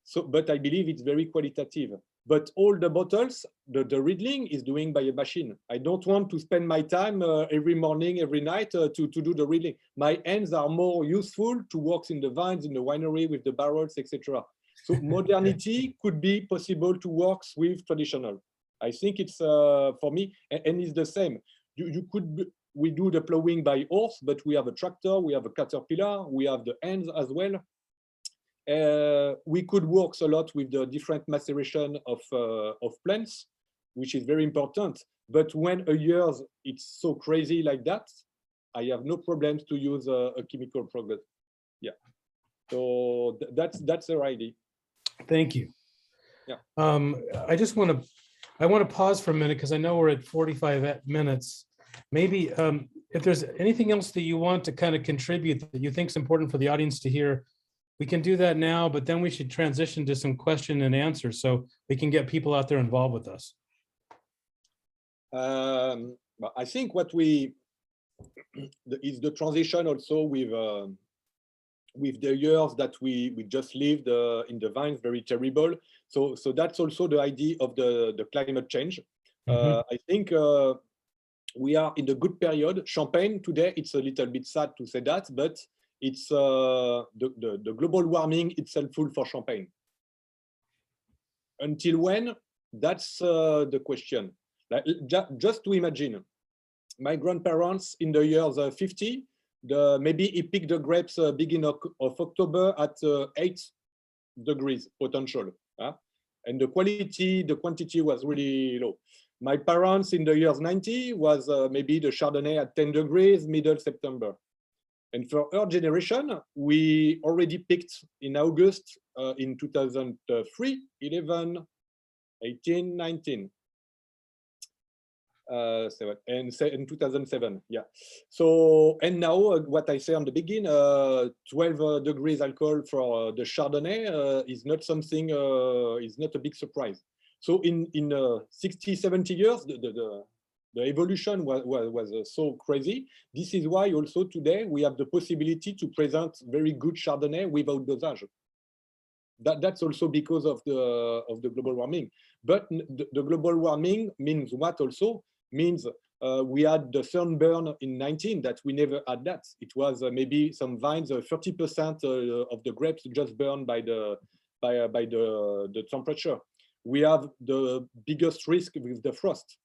So, but I believe it's very qualitative. But all the bottles, the riddling is doing by a machine. I don't want to spend my time every morning, every night to do the riddling. My hands are more useful to work in the vines, in the winery, with the barrels, etc. So modernity could be possible to work with traditional. I think it's for me, and it's the same. You could we do the plowing by horse, but we have a tractor, we have a caterpillar, we have the hands as well. We could work a lot with the different maceration of plants, which is very important. But when a year it's so crazy like that, I have no problems to use a chemical product. Yeah. So that's our idea. Thank you. Yeah. I want to pause for a minute because I know we're at 45 minutes. Maybe if there's anything else that you want to kind of contribute that you think is important for the audience to hear, we can do that now, but then we should transition to some question and answer so we can get people out there involved with us. I think what is the transition also with the years that we just lived in the vines, very terrible. So that's also the idea of the climate change. I think we are in the good period. Champagne today, it's a little bit sad to say that, but it's the global warming, it's helpful for champagne. Until when? That's the question. Like, just to imagine, my grandparents in the years 50, maybe he picked the grapes beginning of October at 8 degrees potential, and the quantity was really low. My parents in the years 90 was maybe the Chardonnay at 10 degrees, middle September. And for our generation, we already picked in August in 2003, 11, 18, 19. And in 2007, yeah. So, and now what I say on the beginning, 12 degrees alcohol for the Chardonnay is not something, is not a big surprise. So in 60, 70 years, the evolution was so crazy. This is why also today we have the possibility to present very good Chardonnay without dosage. That's also because of the global warming. But the global warming means what also? Means we had the sunburn in 19 that we never had that. It was maybe some vines, 30% of the grapes just burned by the temperature. We have the biggest risk with the frost.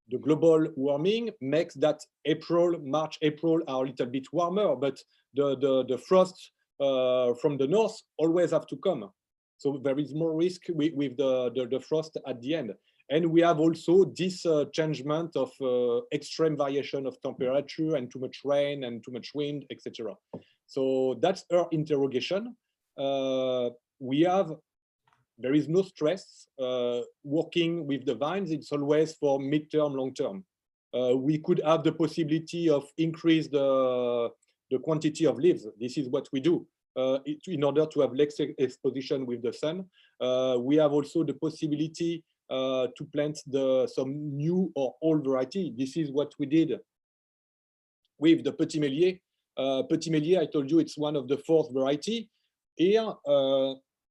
The global warming makes that March, April are a little bit warmer, but the frost from the north always have to come. So there is more risk with the frost at the end. And we have also this changement of extreme variation of temperature and too much rain and too much wind, etc. So that's our interrogation. There is no stress working with the vines. It's always for midterm, long term. We could have the possibility of increase the quantity of leaves. This is what we do in order to have less exposition with the sun. We have also the possibility to plant some new or old variety. This is what we did with the Petit Meslier. Petit Meslier, I told you, it's one of the 4th variety. Here,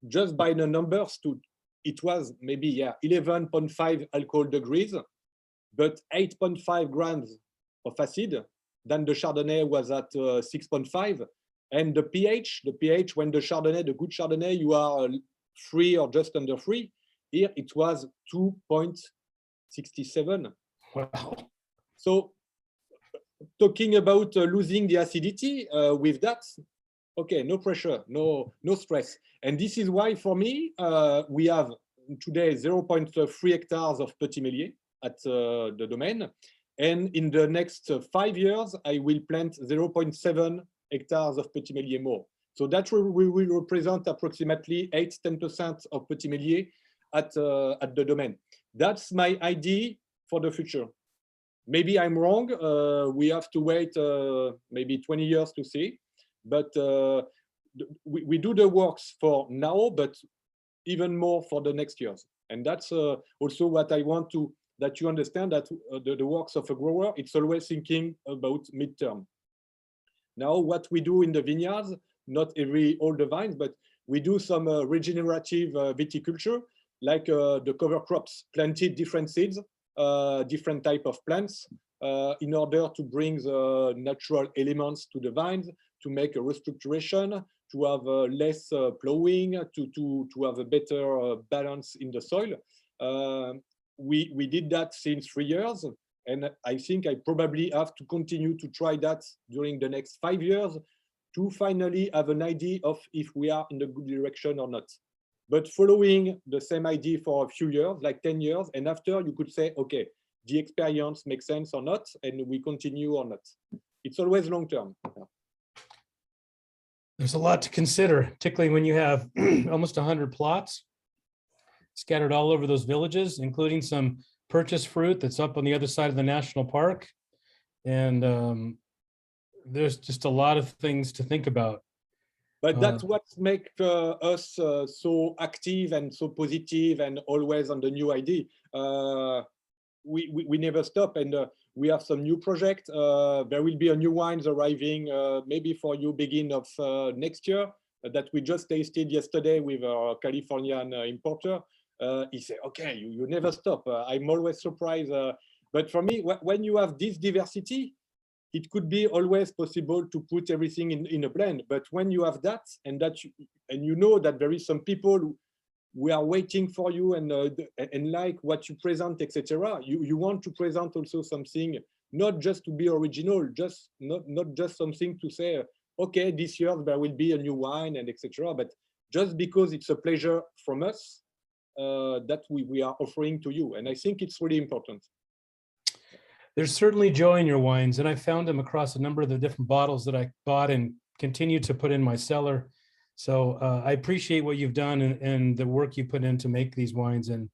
just by the numbers, it was maybe 11.5 alcohol degrees, but 8.5 grams of acid. Then the Chardonnay was at 6.5, and the pH when the Chardonnay, the good Chardonnay, you are 3 or just under 3. Here it was 2.67. Wow. So talking about losing the acidity with that, okay, no pressure, no stress. And this is why for me, we have today 0.3 hectares of Petit Meslier at the domain. And in the next 5 years, I will plant 0.7 hectares of Petit Meslier more. So that will represent approximately 8-10% of Petit Meslier at the domain. That's my idea for the future. Maybe I'm wrong. We have to wait maybe 20 years to see. But we do the works for now, but even more for the next years. And that's also what I want that you understand, that the works of a grower, it's always thinking about midterm. Now, what we do in the vineyards, not all the vines, but we do some regenerative viticulture, like the cover crops, planted different seeds, different type of plants, in order to bring the natural elements to the vines, to make a restructuration, to have less plowing, to have a better balance in the soil. We did that since 3 years. And I think I probably have to continue to try that during the next 5 years to finally have an idea of if we are in the good direction or not. But following the same idea for a few years, like 10 years, and after you could say, okay, the experience makes sense or not, and we continue or not. It's always long term. There's a lot to consider, particularly when you have almost 100 plots scattered all over those villages, including some purchased fruit that's up on the other side of the national park. And there's just a lot of things to think about. But that's what makes us so active and so positive and always on the new idea. We never stop, and we have some new project. There will be a new wines arriving maybe for you beginning of next year that we just tasted yesterday with our Californian importer. He said, okay, you never stop. I'm always surprised. But for me, when you have this diversity, it could be always possible to put everything in a blend. But when you have that, and you know that there is some people who are waiting for you and like what you present, etc. You want to present also something, not just to be original, just not just something to say, okay, this year there will be a new wine and etc. But just because it's a pleasure from us that we are offering to you. And I think it's really important. There's certainly joy in your wines, and I found them across a number of the different bottles that I bought and continue to put in my cellar. So I appreciate what you've done and the work you put in to make these wines, and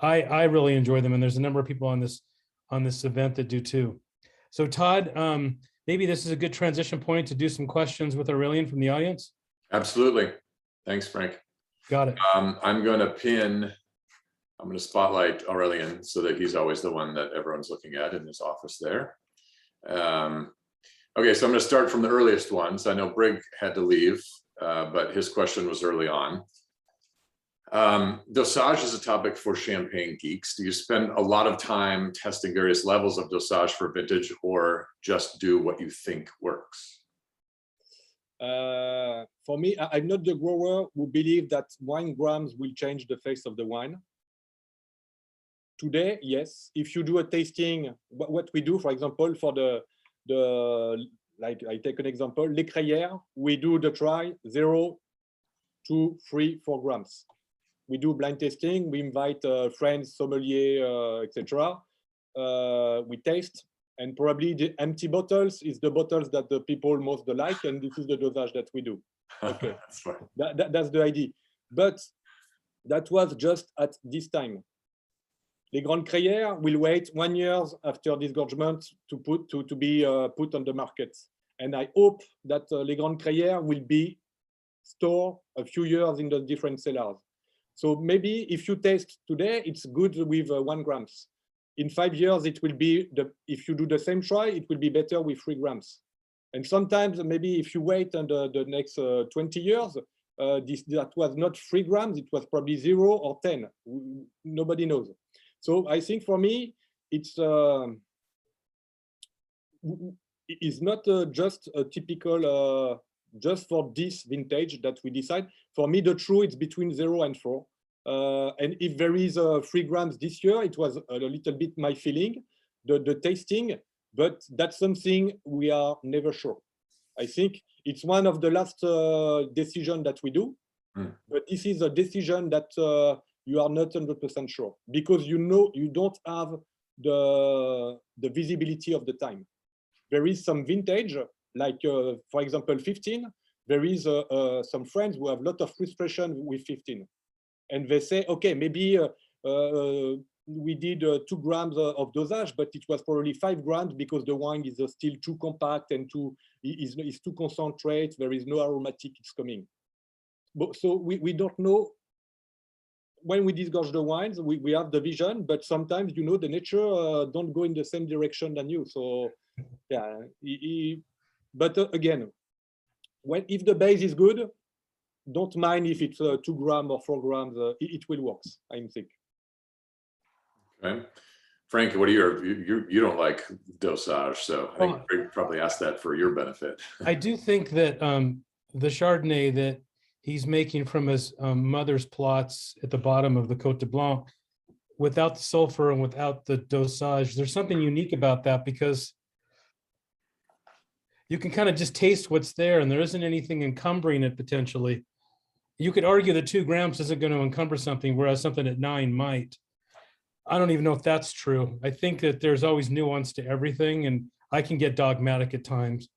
I really enjoy them. And there's a number of people on this event that do too. So Todd, maybe this is a good transition point to do some questions with Aurélien from the audience. Absolutely. Thanks, Frank. Got it. I'm going to spotlight Aurélien so that he's always the one that everyone's looking at in his office there. Okay, so I'm going to start from the earliest ones. I know Brig had to leave, but his question was early on. Dosage is a topic for champagne geeks. Do you spend a lot of time testing various levels of dosage for vintage, or just do what you think works? For me, I'm not the grower who believe that wine grams will change the face of the wine. Today, yes. If you do a tasting, what we do, for example, for the like I take an example, Les Crayères, we do the try 0, 2, 3, 4 grams. We do blind tasting. We invite friends, sommelier, etc. We taste, and probably the empty bottles is the bottles that the people most like, and this is the dosage that we do. Okay, That's fine. That's the idea. But that was just at this time. Les Grandes Crayères will wait 1 year after disgorgement to be put on the market. And I hope that Les Grandes Crayères will be stored a few years in the different cellars. So maybe if you taste today, it's good with 1 grams. In 5 years, it will be, if you do the same try, it will be better with 3 grams. And sometimes maybe if you wait under the next 20 years, that was not 3 grams, it was probably 0 or 10. Nobody knows. So I think for me, it's not just a typical, just for this vintage that we decide. For me, the true, it's between 0 and 4. And if there is 3 grams this year, it was a little bit my feeling, the tasting, but that's something we are never sure. I think it's one of the last decisions that we do, but this is a decision that you are not 100% sure, because you know you don't have the visibility of the time. There is some vintage, like for example 15. There is some friends who have a lot of frustration with 15, and they say, okay, maybe we did 2 grams of dosage, but it was probably 5 grams because the wine is still too compact and is too concentrate. There is no aromatic it's coming. But, so we don't know. When we disgorge the wines, we have the vision, but sometimes, you know, the nature don't go in the same direction than you. So, yeah. But again, if the base is good, don't mind if it's 2 grams or 4 grams. It will work, I think. Okay, Frank, what are you don't like dosage, so I think Greg probably asked that for your benefit. I do think that the Chardonnay that he's making from his mother's plots at the bottom of the Côte de Blanc without the sulfur and without the dosage. There's something unique about that because you can kind of just taste what's there and there isn't anything encumbering it potentially. You could argue that 2 grams isn't going to encumber something, whereas something at 9 might. I don't even know if that's true. I think that there's always nuance to everything, and I can get dogmatic at times.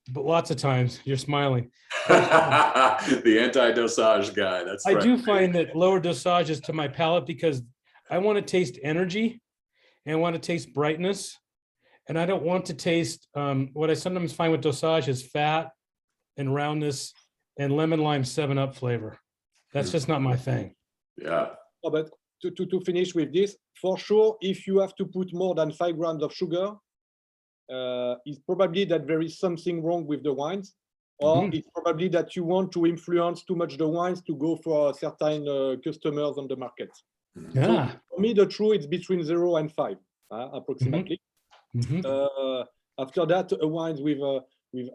But lots of times, you're smiling. The anti-dosage guy, that's I right. do find that lower dosage is to my palate because I want to taste energy and I want to taste brightness. And I don't want to taste, what I sometimes find with dosage is fat and roundness and lemon lime 7-Up flavor. That's just not my thing. Yeah. Oh, but to finish with this, for sure, if you have to put more than 5 grams of sugar, it's probably that there is something wrong with the wines, or it's probably that you want to influence too much the wines to go for certain customers on the market. Yeah. So for me, the truth is between 0 and 5, approximately. After that, wines with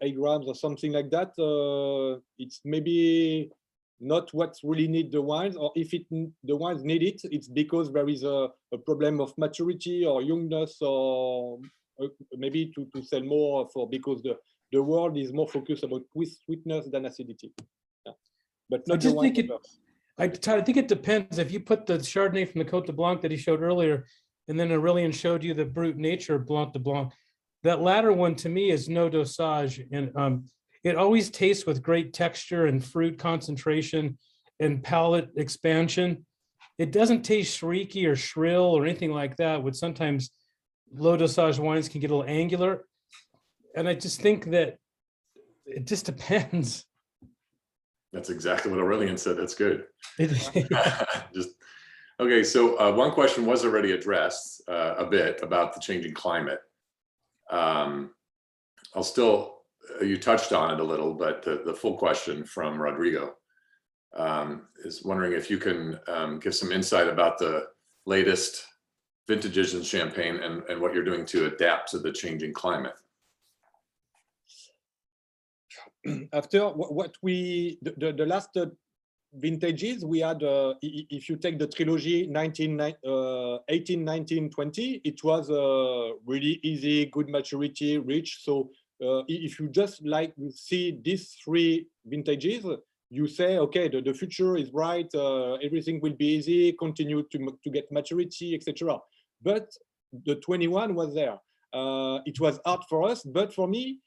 8 grams or something like that, it's maybe not what really need the wines, or if the wines need it, it's because there is a problem of maturity or youngness, or maybe to sell more because the world is more focused about sweetness than acidity. Yeah. But not the wine. I think it depends. If you put the Chardonnay from the Côte de Blanc that he showed earlier, and then Aurélien showed you the brute nature Blanc de Blanc, that latter one to me is no dosage, and it always tastes with great texture and fruit concentration and palate expansion. It doesn't taste shrieky or shrill or anything like that, which sometimes low dosage wines can get a little angular. And I just think that it just depends. That's exactly what Aurelian said. That's good. Yeah. Just okay. So one question was already addressed a bit about the changing climate. You touched on it a little, but the full question from Rodrigo is wondering if you can give some insight about the latest vintages in Champagne and what you're doing to adapt to the changing climate. After what the last vintages we had, if you take the trilogy 18, 19, 20, it was really easy, good maturity, rich. So if you just see these 3 vintages, you say, okay, the future is bright, everything will be easy, continue to get maturity, etc. But the 21 was there. It was hard for us, but for me,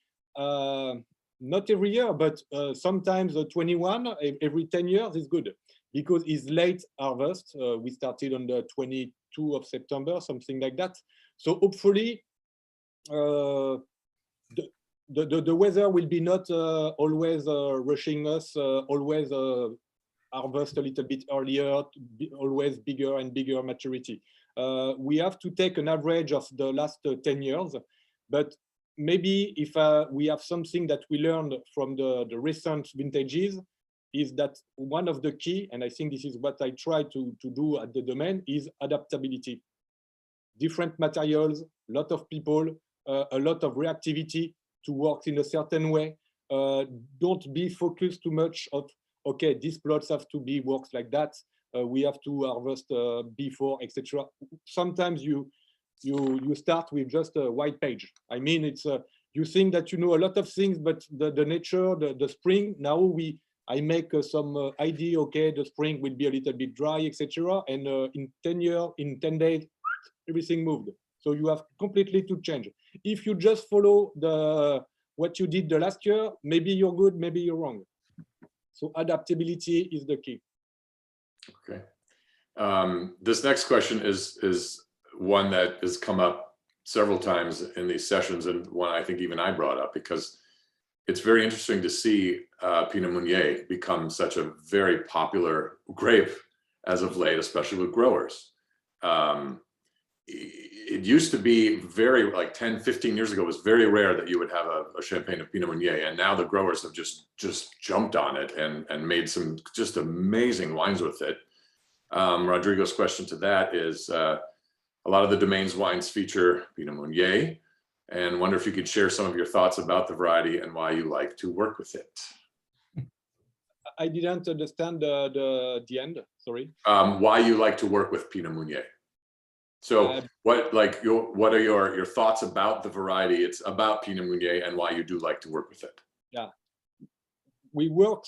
not every year, but sometimes 21 every 10 years is good because it's late harvest. We started on the 22 of September, something like that. So hopefully the weather will be not always rushing us, always harvest a little bit earlier, always bigger and bigger maturity. We have to take an average of the last 10 years, but maybe if we have something that we learned from the recent vintages, is that one of the key, and I think this is what I try to do at the domain, is adaptability. Different materials, a lot of people, a lot of reactivity to work in a certain way. Don't be focused too much of, okay, these plots have to be works like that. We have to harvest before, etc. Sometimes you start with just a white page. I mean, it's you think that you know a lot of things, but the nature, the spring. Now I make some idea. Okay, the spring will be a little bit dry, etc. And in 10 days, everything moved. So you have completely to change. If you just follow what you did the last year, maybe you're good, maybe you're wrong. So adaptability is the key. Okay. This next question is one that has come up several times in these sessions, and one I think even I brought up, because it's very interesting to see Pinot Meunier become such a very popular grape as of late, especially with growers. It used to be very, like 10, 15 years ago, it was very rare that you would have a champagne of Pinot Meunier, and now the growers have just jumped on it and made some just amazing wines with it. Rodrigo's question to that is, a lot of the domain's wines feature Pinot Meunier, and wonder if you could share some of your thoughts about the variety and why you like to work with it. I didn't understand the end. Sorry. Why you like to work with Pinot Meunier? So what are your thoughts about the variety? It's about Pinot Meunier and why you do like to work with it. Yeah, we work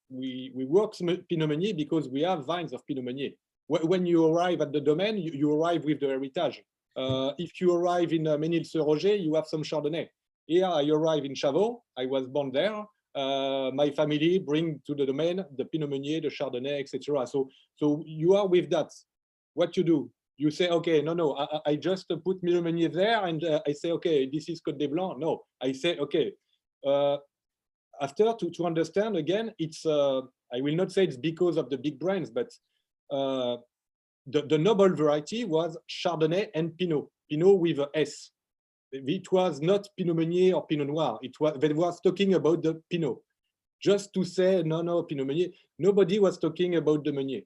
Pinot Meunier because we have vines of Pinot Meunier. When you arrive at the domain, you arrive with the heritage. If you arrive in Ménil-sur-Roger, you have some Chardonnay. Here I arrive in Chavaux. I was born there. My family bring to the domain the Pinot Meunier, the Chardonnay, etc. So you are with that. What you do? You say, okay, no, I just put Pinot Meunier there, and I say, okay, this is Côte des Blancs. No, I say, okay. After to understand again, it's I will not say it's because of the big brands, but the noble variety was Chardonnay and Pinot. Pinot with a S. It was not Pinot Meunier or Pinot Noir. They was talking about the Pinot. Just to say, no, Pinot Meunier. Nobody was talking about the Meunier.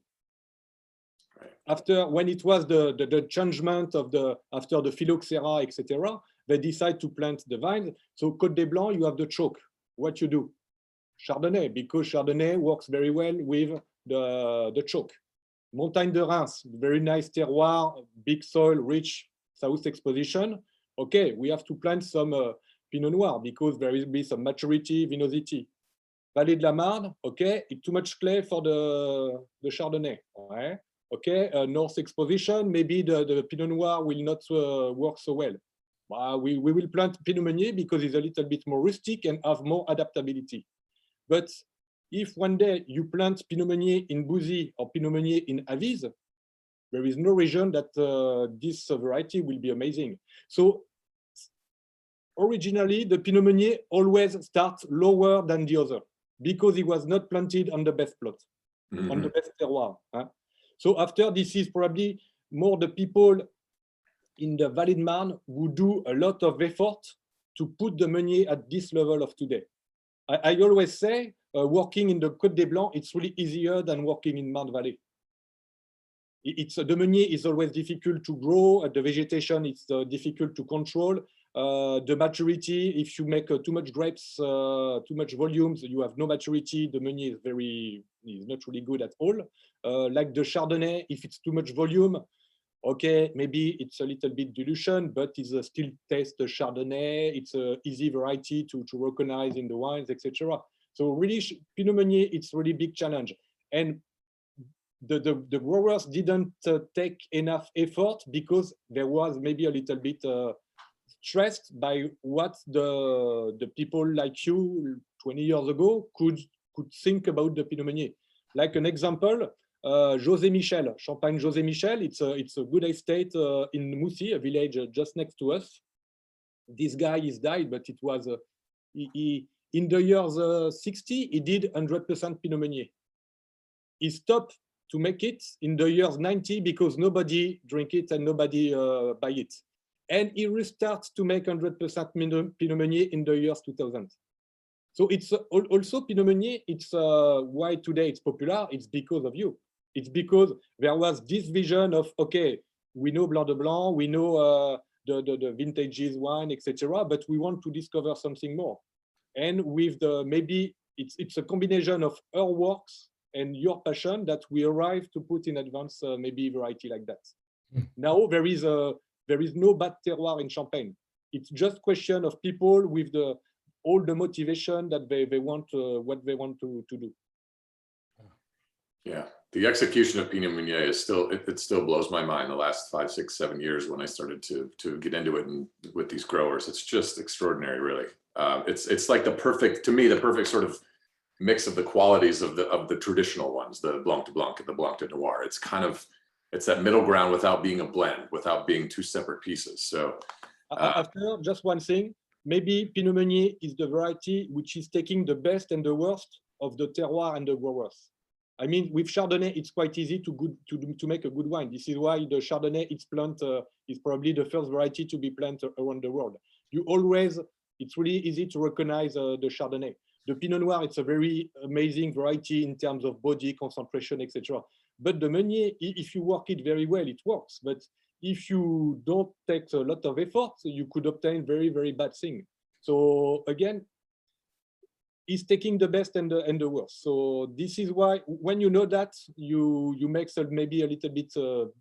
Right. After, when it was the changement of after the phylloxera, etc., they decide to plant the vines. So Côte des Blancs, you have the choke. What you do? Chardonnay, because Chardonnay works very well with the choke. Montagne de Reims, very nice terroir, big soil, rich south exposition. Okay, we have to plant some Pinot Noir because there will be some maturity, vinosity. Vallée de la Marne, okay, it's too much clay for the Chardonnay. Right? Okay, north exposition, maybe the Pinot Noir will not work so well. We will plant Pinot Meunier because it's a little bit more rustic and have more adaptability. But if one day you plant Pinot Meunier in Bouzy or Pinot Meunier in Avise, there is no reason that this variety will be amazing. So originally, the Pinot Meunier always starts lower than the other because it was not planted on the best plot, on the best terroir. Huh? So after, this is probably more the people in the Vallée de Marne who do a lot of effort to put the Meunier at this level of today. I always say, working in the Côte des Blancs, it's really easier than working in Marne Valley. The Meunier is always difficult to grow. The vegetation is difficult to control. The maturity, if you make too much grapes, too much volumes, you have no maturity. The Meunier is not really good at all. Like the Chardonnay, if it's too much volume, okay, maybe it's a little bit dilution, but it's still taste the Chardonnay. It's an easy variety to recognize in the wines, etc. So really, Pinot Meunier, it's really big challenge. And the growers didn't take enough effort because there was maybe a little bit stressed by what the people like you 20 years ago could think about the Pinot Meunier. Like an example, José Michel, Champagne José Michel, it's a good estate in Moussy, a village just next to us. This guy is died, but it was in the years 60, he did 100% Pinot Meunier. He stopped to make it in the years 90 because nobody drink it and nobody buy it. And he restarts to make 100% Pinot Meunier in the years 2000. So it's also Pinot Meunier, it's why today it's popular, it's because of you. It's because there was this vision of, okay, we know Blanc de Blanc, we know the vintages wine, etc., but we want to discover something more. And with maybe it's a combination of our works and your passion that we arrive to put in advance maybe variety like that. Now there is no bad terroir in Champagne. It's just question of people with all the motivation that they want what they want to do. Yeah, the execution of Pinot Meunier is still it still blows my mind. The last 5, 6, 7 years when I started to get into it and with these growers, it's just extraordinary, really. It's like the perfect sort of mix of the qualities of the traditional ones, the Blanc de Blanc and the Blanc de Noir. It's that middle ground without being a blend, without being two separate pieces. So after, just one thing, maybe Pinot Meunier is the variety which is taking the best and the worst of the terroir and the growers. I mean, with Chardonnay, it's quite easy to make a good wine. This is why the Chardonnay is probably the first variety to be planted around the world. It's really easy to recognize the Chardonnay. The Pinot Noir, it's a very amazing variety in terms of body, concentration, etc. But the Meunier, if you work it very well, it works. But if you don't take a lot of effort, you could obtain very, very bad thing. So again, is taking the best and the worst. So this is why when you know that, you make maybe a little bit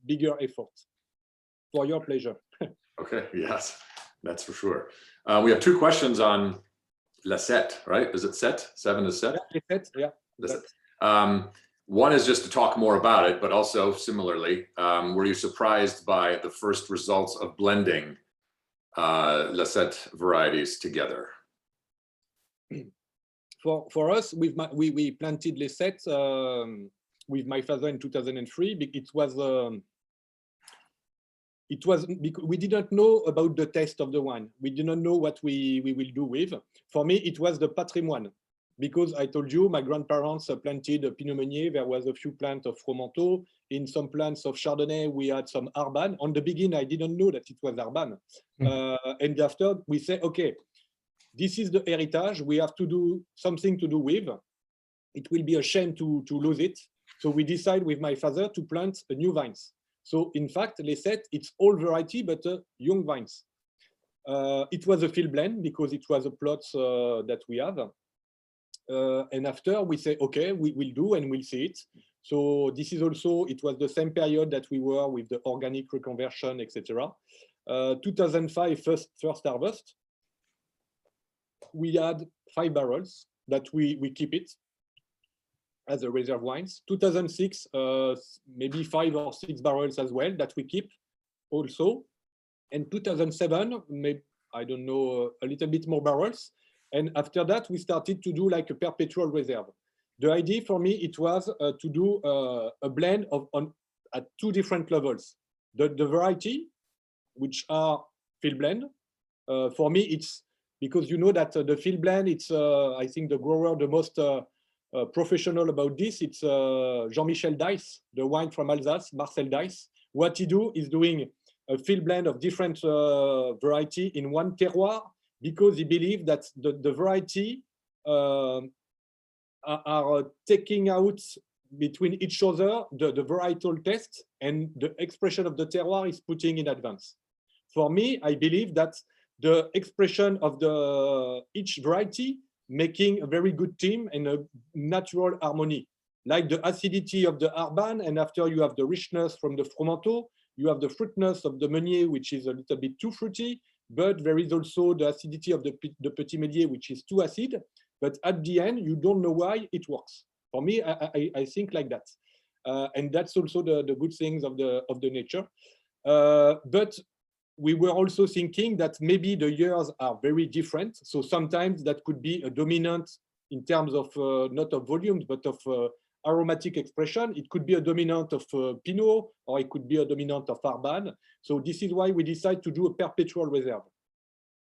bigger effort for your pleasure. Okay, yes, that's for sure. We have two questions on Laherte, right? Is it set? 7 is set? Yeah, Laherte, yeah. One is just to talk more about it, but also similarly, were you surprised by the first results of blending Laherte varieties together? For us, we planted Laherte with my father in 2003. It was because we didn't know about the taste of the wine. We didn't know what we will do with. For me, it was the patrimoine. Because I told you, my grandparents planted a Pinot Meunier. There was a few plants of Fromenteau. In some plants of Chardonnay, we had some Arban. On the beginning, I didn't know that it was Arban. And after, we say, okay, this is the heritage. We have to do something to do with. It will be a shame to lose it. So we decide with my father to plant a new vines. So in fact, Laherte, it's all variety, but young vines. It was a field blend because it was a plot that we have. And after we say, okay, we will do and we'll see it. So this is also, it was the same period that we were with the organic reconversion, etc. 2005, first harvest. We had 5 barrels that we keep it as a reserve wines. 2006, maybe 5 or 6 barrels as well that we keep also. And 2007, maybe, I don't know, a little bit more barrels. And after that, we started to do like a perpetual reserve. The idea for me, it was to do a blend at 2 different levels. The variety, which are field blend. For me, it's because you know that the field blend, it's, I think the grower, the most professional about this, it's Jean-Michel Dice, the wine from Alsace, Marcel Dice. What he do is doing a field blend of different variety in one terroir, because he believes that the variety are taking out between each other the varietal test, and the expression of the terroir is putting in advance. For me, I believe that the expression of each variety making a very good team and a natural harmony, like the acidity of the Arban, and after you have the richness from the Fromenteau, you have the fruitness of the Meunier, which is a little bit too fruity, but there is also the acidity of the Petit Meunier, which is too acid. But at the end, you don't know why it works. For me, I think like that, and that's also the good things of the nature. But we were also thinking that maybe the years are very different. So sometimes that could be a dominant in terms of not of volumes, but of aromatic expression. It could be a dominant of Pinot, or it could be a dominant of Arban. So this is why we decide to do a perpetual reserve.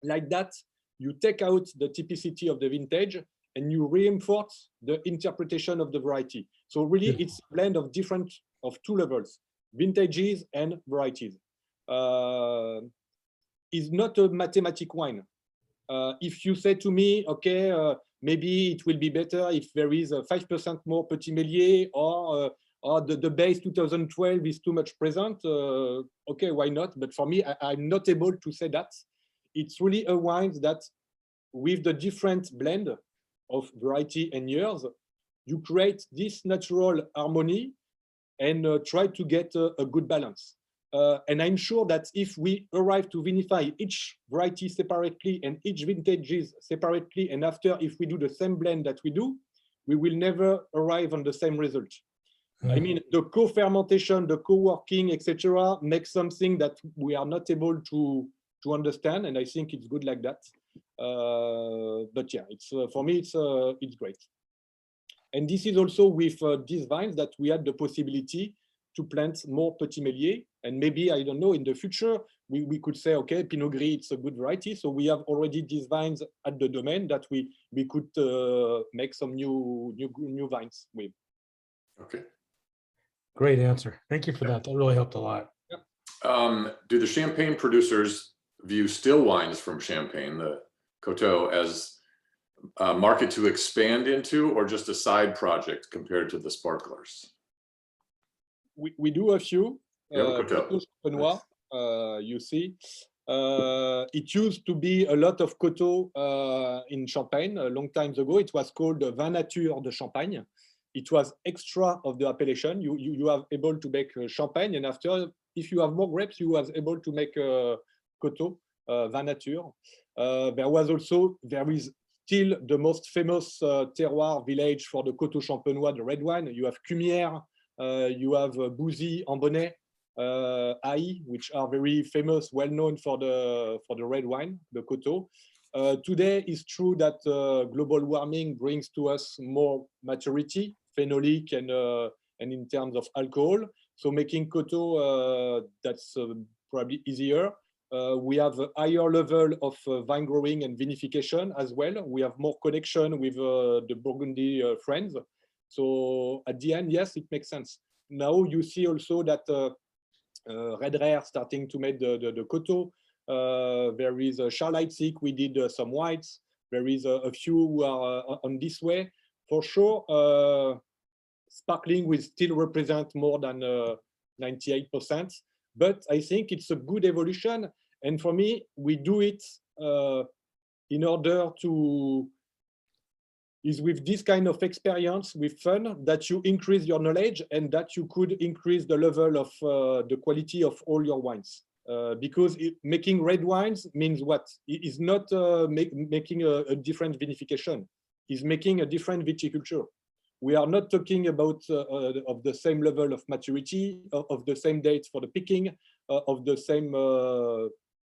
Like that, you take out the typicity of the vintage and you reinforce the interpretation of the variety. So really, it's a blend of 2 levels, vintages and varieties. Is not a mathematic wine. If you say to me, okay, maybe it will be better if there is a 5% more Petit Meunier, or the base 2012 is too much present, okay, why not? But for me, I'm not able to say that. It's really a wine that, with the different blend of variety and years, you create this natural harmony and try to get a good balance. And I'm sure that if we arrive to vinify each variety separately and each vintages separately, and after if we do the same blend that we do, we will never arrive on the same result. I mean, the co-fermentation, the co-working, etc., makes something that we are not able to understand, and I think it's good like that. But yeah, it's for me, it's great. And this is also with these vines that we had the possibility to plant more Petit Meunier, and maybe, I don't know, in the future we could say, okay, Pinot Gris, it's a good variety, so we have already these vines at the domain that we could make some new vines with. Okay. Great answer. Thank you for that. That really helped a lot. Do the champagne producers view still wines from Champagne, the Coteau, as a market to expand into, or just a side project compared to the sparklers? We do a few. Coteau. Noir, you see. It used to be a lot of coteaux in Champagne a long time ago. It was called Vin Nature de Champagne. It was extra of the appellation. You are able to make champagne, and after, if you have more grapes, you was able to make coteau, Vin Nature. There is still the most famous terroir village for the coteau champenois, the red wine. You have Cumières, you have Bouzy, Ambonnay, Aï, which are very famous, well known for the red wine, the coteau. Today, it's true that global warming brings to us more maturity, phenolic and in terms of alcohol. So making coteau, that's probably easier. We have a higher level of vine growing and vinification as well. We have more connection with the Burgundy friends. So at the end, yes, it makes sense. Now you see also that Freres starting to make the coteau. There is a Charleitzik, we did some whites. There is a few who are on this way. For sure, sparkling will still represent more than 98%. But I think it's a good evolution. And for me, we do it in order to, is with this kind of experience, with fun, that you increase your knowledge and that you could increase the level of the quality of all your wines. Because making red wines means what? It is not making a different vinification. It's making a different viticulture. We are not talking about of the same level of maturity, of the same dates for the picking, of the same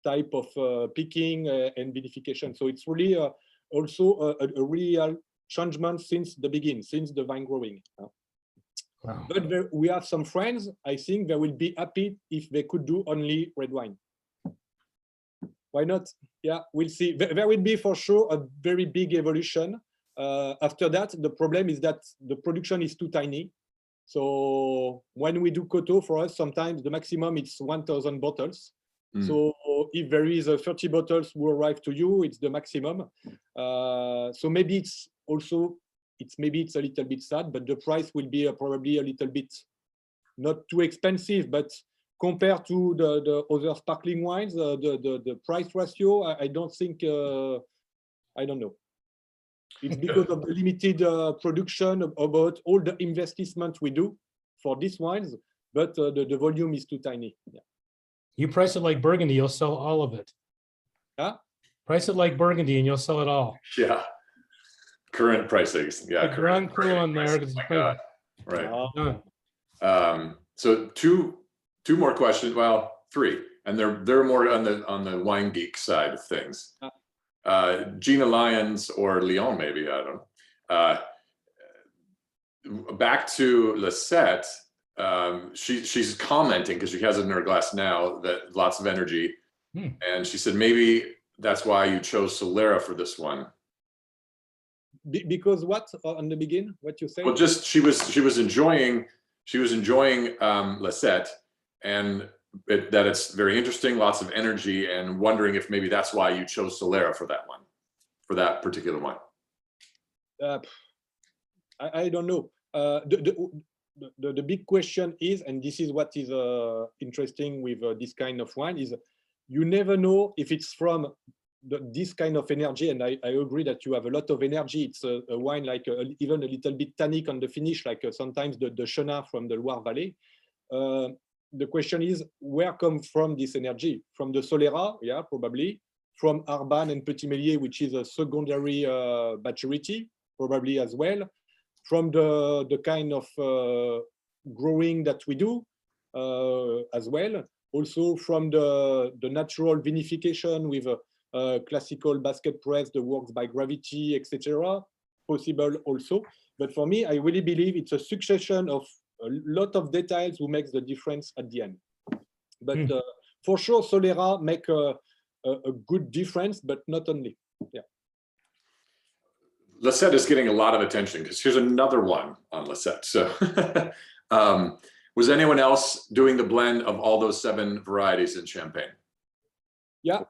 type of picking and vinification. So it's really also a real changement since the beginning, since the vine growing. Wow. But we have some friends, I think they will be happy if they could do only red wine. Why not? Yeah, we'll see. There will be for sure a very big evolution. After that, the problem is that the production is too tiny. So when we do coteau, for us, sometimes the maximum it's 1,000 bottles. So if there is 30 bottles who arrive to you, it's the maximum. So maybe it's also, maybe it's a little bit sad, but the price will be probably a little bit not too expensive, but compared to the other sparkling wines, the price ratio, I don't think, I don't know. It's because of the limited production, about all the investment we do for these wines, but the volume is too tiny. Yeah. You price it like Burgundy, you'll sell all of it. Huh? Price it like Burgundy and you'll sell it all. Yeah. Current pricings. Yeah. The Grand Cru on there. Oh right. So two more questions. Well, three, and they're more on the wine geek side of things. Gina Lyons or Leon, maybe, I don't know. Back to Laherte, she's commenting, because she has it in her glass now, that lots of energy. And she said, maybe that's why you chose Solera for this one. Because what, on the begin, what you say? Well, just she was enjoying Laherte, and that it's very interesting, lots of energy, and wondering if maybe that's why you chose Solera for that one, for that particular one. I don't know. The big question is, and this is what is interesting with this kind of wine, is you never know if it's from this kind of energy, and I agree that you have a lot of energy. It's a wine like even a little bit tannic on the finish, like sometimes the Chenin from the Loire Valley. The question is, where comes from this energy? From the Solera, yeah, probably. From Arban and Petit Méliès, which is a secondary maturity, probably as well. From the kind of growing that we do as well. Also from the natural vinification with classical basket press, the works by gravity, etc. Possible also. But for me, I really believe it's a succession of a lot of details who makes the difference at the end. But for sure, Solera make a good difference, but not only. Yeah. Laherte is getting a lot of attention because here's another one on Laherte. So was anyone else doing the blend of all those 7 varieties in Champagne? Yeah,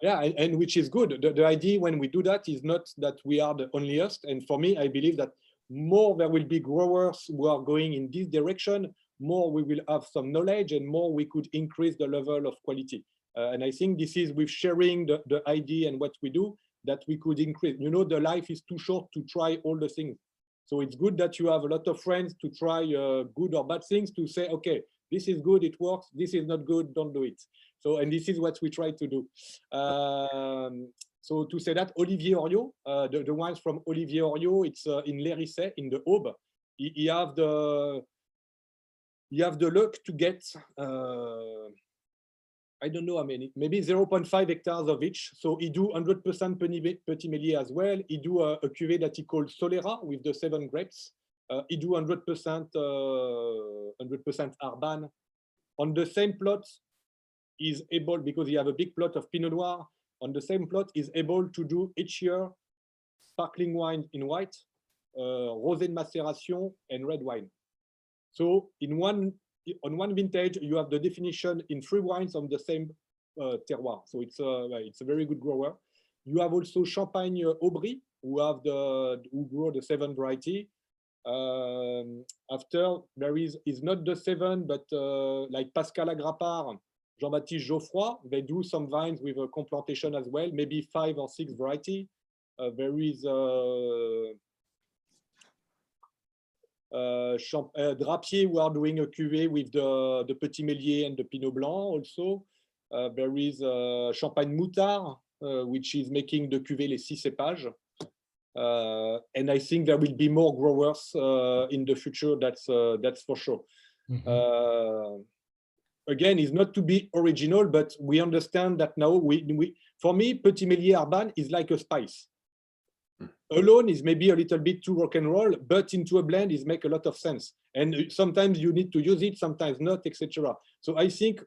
yeah, and which is good. The idea when we do that is not that we are the onlyest. And for me, I believe that more there will be growers who are going in this direction, more we will have some knowledge and more we could increase the level of quality. And I think this is with sharing the idea and what we do that we could increase. You know, the life is too short to try all the things. So it's good that you have a lot of friends to try good or bad things, to say, okay, this is good, it works. This is not good, don't do it. So, and this is what we try to do. So to say that, Olivier Oriot, the wines from Olivier Oriot, it's in Laherte, in the Aube. You have the luck to get, I don't know how many, maybe 0.5 hectares of each. So he do 100% Petit Méliès as well. He do a cuvée that he called Solera with the 7 grapes. He do 100% Arban. On the same plot, is able, because he have a big plot of Pinot Noir, on the same plot is able to do each year sparkling wine in white, rosé de macération, and red wine. So on one vintage, you have the definition in 3 wines on the same terroir. So it's a very good grower. You have also Champagne Aubry, who grow the 7 variety. After there is not the 7, but like Pascal Agrapard, Jean-Baptiste Geoffroy, they do some vines with a complantation as well, maybe 5 or 6 variety. There is Drapier, who are doing a cuvée with the Petit Méliès and the Pinot Blanc also. There is Champagne Moutard, which is making the cuvée les 6 cépages. And I think there will be more growers in the future, that's for sure. Mm-hmm. Again, it's not to be original, but we understand that now, for me, Petit Méliès Arban is like a spice. Alone is maybe a little bit too rock and roll, but into a blend is make a lot of sense. And sometimes you need to use it, sometimes not, etc. So I think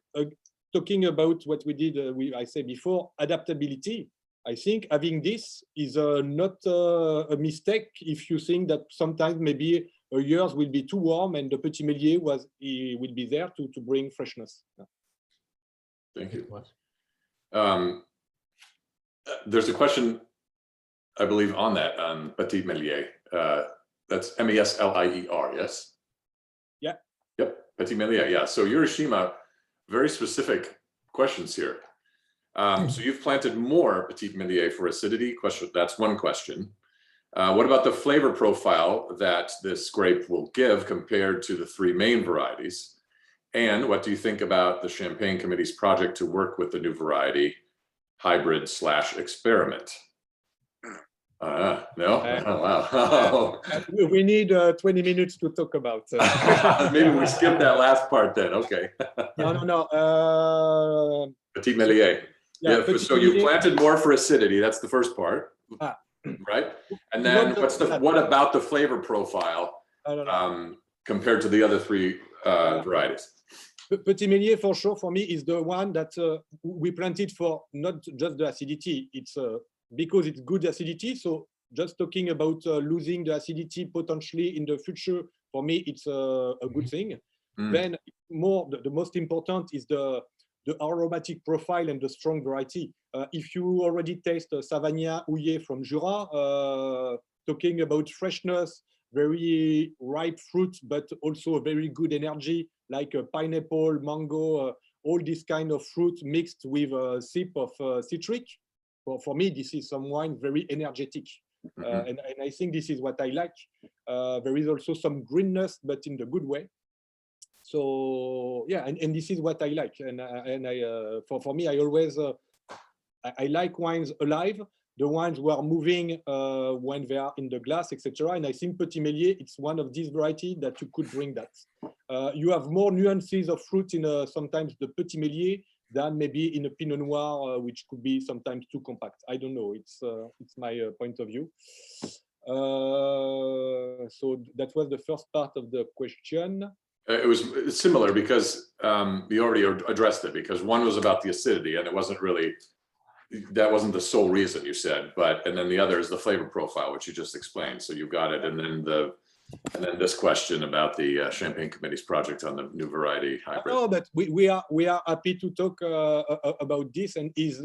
talking about what we did, I said before, adaptability, I think having this is not a mistake if you think that sometimes maybe years will be too warm and the Petit Méliès will be there to bring freshness. Yeah. Thank you. There's a question, I believe, on that, on Petit Méliès. That's M-E-S-L-I-E-R, yes? Yeah. Yep, Petit Méliès, yeah. So Hiroshima, very specific questions here. So you've planted more Petit Méliès for acidity. That's one question. What about the flavor profile that this grape will give compared to the 3 main varieties? And what do you think about the Champagne Committee's project to work with the new variety, hybrid/experiment? No? Oh, wow. We need 20 minutes to talk about. Maybe we skip that last part then. Okay. No. Petit Méliès. Yeah, so you planted more for acidity. That's the first part, right? And then what about the flavor profile compared to the other 3 varieties? Petit Méliès, for sure, for me, is the one that we planted for not just the acidity. It's because it's good acidity. So just talking about losing the acidity potentially in the future, for me, it's a good thing. Then the most important is the aromatic profile and the strong variety. If you already taste Savagnin Houillet from Jura, talking about freshness, very ripe fruit, but also a very good energy, like pineapple, mango, all this kind of fruit mixed with a sip of citric. For me, this is some wine very energetic. And I think this is what I like. There is also some greenness, but in the good way. So yeah, and this is what I like. And for me, I always I like wines alive, the wines who are moving when they are in the glass, etc. And I think Petit Méliès, it's one of these varieties that you could bring that. You have more nuances of fruit in sometimes the Petit Méliès than maybe in a Pinot Noir, which could be sometimes too compact. I don't know. It's my point of view. So that was the first part of the question. It was similar because you already addressed it, because one was about the acidity and it wasn't really, that wasn't the sole reason you said, and then the other is the flavor profile, which you just explained. So you got it. And then this question about the Champagne Committee's project on the new variety hybrid. No, but we are happy to talk about this, and is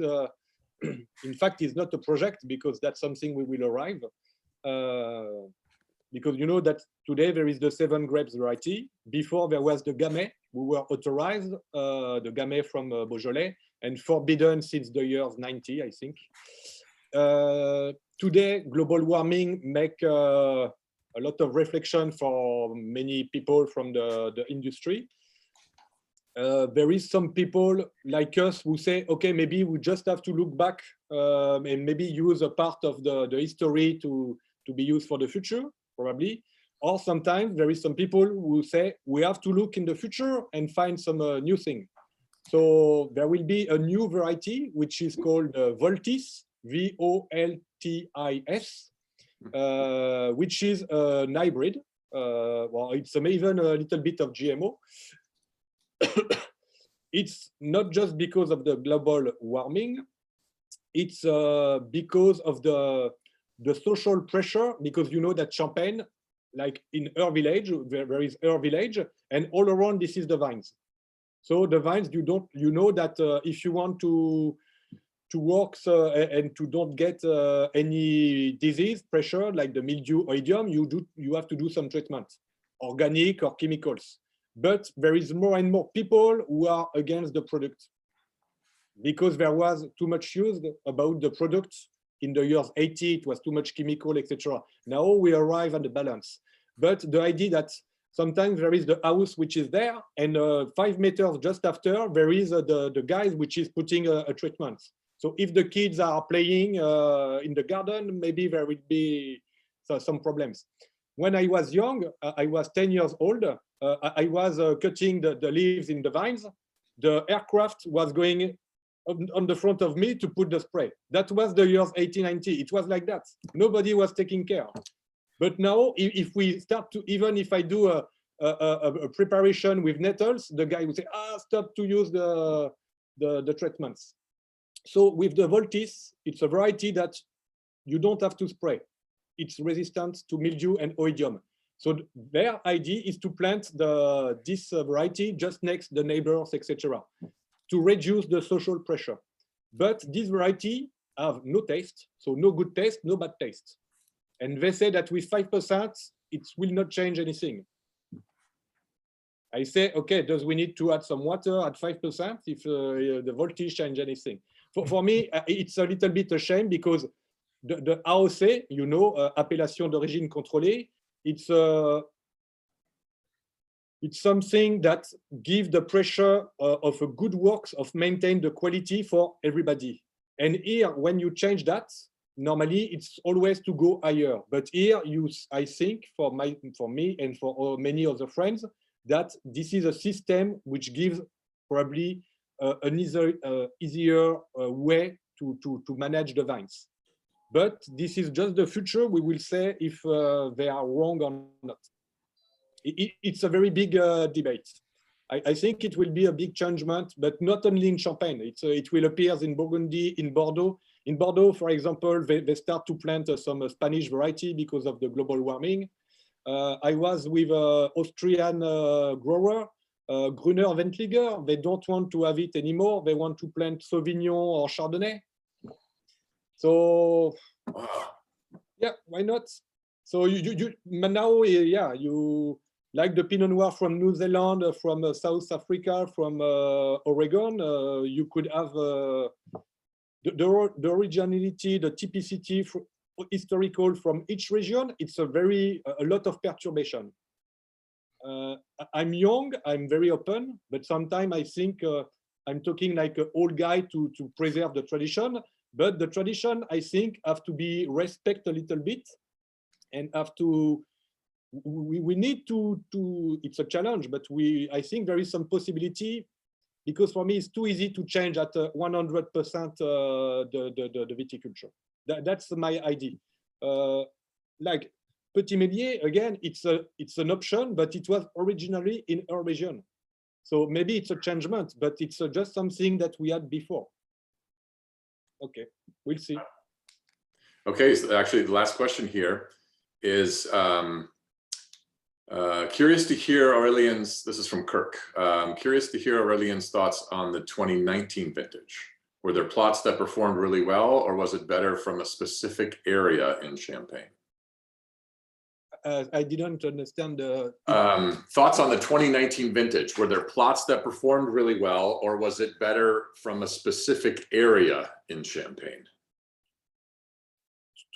in fact is not a project, because that's something we will arrive. Because you know that today there is the 7 grapes variety. Before there was the Gamay, who were authorized, the Gamay from Beaujolais, and forbidden since the years 90, I think. Today, global warming make a lot of reflection for many people from the industry. There is some people like us who say, okay, maybe we just have to look back and maybe use a part of the history to be used for the future, probably. Or sometimes there is some people who say we have to look in the future and find some new thing. So there will be a new variety, which is called Voltis, V-O-L-T-I-S, which is an hybrid. Well, it's even a little bit of GMO. It's not just because of the global warming, it's because of the social pressure, because you know that Champagne, like in our village, there is our village, and all around this is the vines. So the vines, you know that if you want to work and to don't get any disease pressure like the mildew oidium, you have to do some treatment, organic or chemicals. But there is more and more people who are against the product because there was too much use about the product. In the years 80, it was too much chemical, etc. Now we arrive at the balance. But the idea that sometimes there is the house which is there, and 5 meters just after, there is the guys which is putting a treatment. So if the kids are playing in the garden, maybe there will be some problems. When I was young, I was 10 years old, I was cutting the leaves in the vines. The aircraft was going on the front of me to put the spray. That was the years 1890. It was like that. Nobody was taking care. But now, if we start to, even if I do a preparation with nettles, the guy will say, stop to use the treatments. So with the Voltis, it's a variety that you don't have to spray. It's resistant to mildew and oidium. So their idea is to plant this variety just next the neighbors, etc., to reduce the social pressure. But this variety have no taste, so no good taste, no bad taste. And they say that with 5%, it will not change anything. I say, okay, does we need to add some water at 5% if the voltage change anything? For me, it's a little bit a shame because the AOC, you know, appellation d'origine contrôlée, it's something that gives the pressure of a good works of maintain the quality for everybody. And here, when you change that, normally it's always to go higher. But here, I think for me and for many other friends, that this is a system which gives probably an easier way to manage the vines. But this is just the future. We will say if they are wrong or not. It's a very big debate. I think it will be a big changement, but not only in Champagne. It will appear in Burgundy, in Bordeaux. In Bordeaux, for example, they start to plant some Spanish variety because of the global warming. I was with an Austrian grower, Grüner Veltliner. They don't want to have it anymore. They want to plant Sauvignon or Chardonnay. So, yeah, why not? So now, yeah, you like the Pinot Noir from New Zealand, from South Africa, from Oregon. You could have the originality, the typicity, historical from each region. It's a lot of perturbation. I'm young, I'm very open, but sometimes I think I'm talking like an old guy to preserve the tradition. But the tradition, I think, have to be respect a little bit, and have to. We need to. It's a challenge, but I think there is some possibility, because for me it's too easy to change at 100% the viticulture. That's my idea. Like Petit Méliès, again, it's an option, but it was originally in our region. So maybe it's a changement, but it's just something that we had before. Okay, we'll see. Okay, so actually the last question here is curious to hear Aurelian's, this is from Kirk, curious to hear Aurelian's thoughts on the 2019 vintage. Were there plots that performed really well, or was it better from a specific area in Champagne? I didn't understand the. Thoughts on the 2019 vintage? Were there plots that performed really well, or was it better from a specific area in Champagne?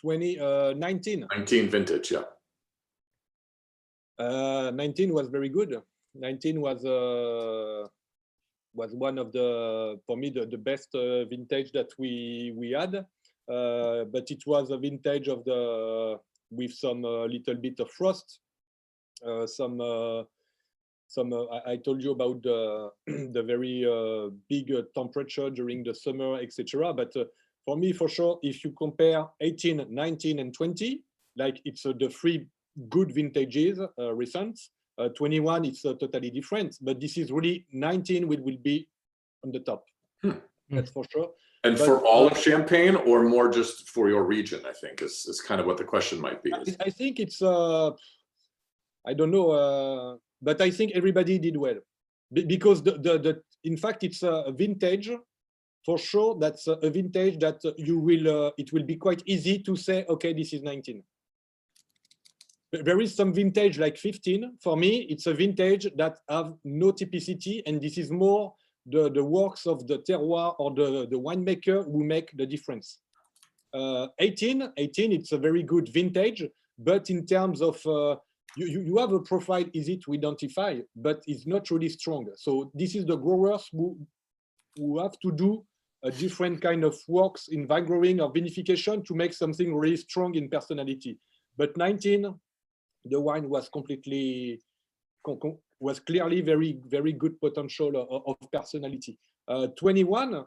19. 19 vintage, yeah. 19 was very good. 19 was one of the, for me, the best vintage that we had. But it was a vintage of the with some little bit of frost, some I told you about the the very big temperature during the summer, etc. But for me, for sure, if you compare 18, 19, and 20, like it's the three good vintages recent. 21, it's totally different. But this is really 19, will be on the top. That's for sure. And but, for all of Champagne, or more just for your region, I think is kind of what the question might be. I think it's, I don't know, but I think everybody did well. Because in fact, it's a vintage, for sure, that's a vintage that you will, it will be quite easy to say, okay, this is 19. There is some vintage like 15. For me, it's a vintage that have no typicity, and this is more the works of the terroir or the winemaker who make the difference. 18, it's a very good vintage, but in terms of, you have a profile easy to identify, but it's not really strong. So this is the growers who have to do a different kind of works in vine growing or vinification to make something really strong in personality. But 19, the wine was completely, was clearly very good potential of personality. 21,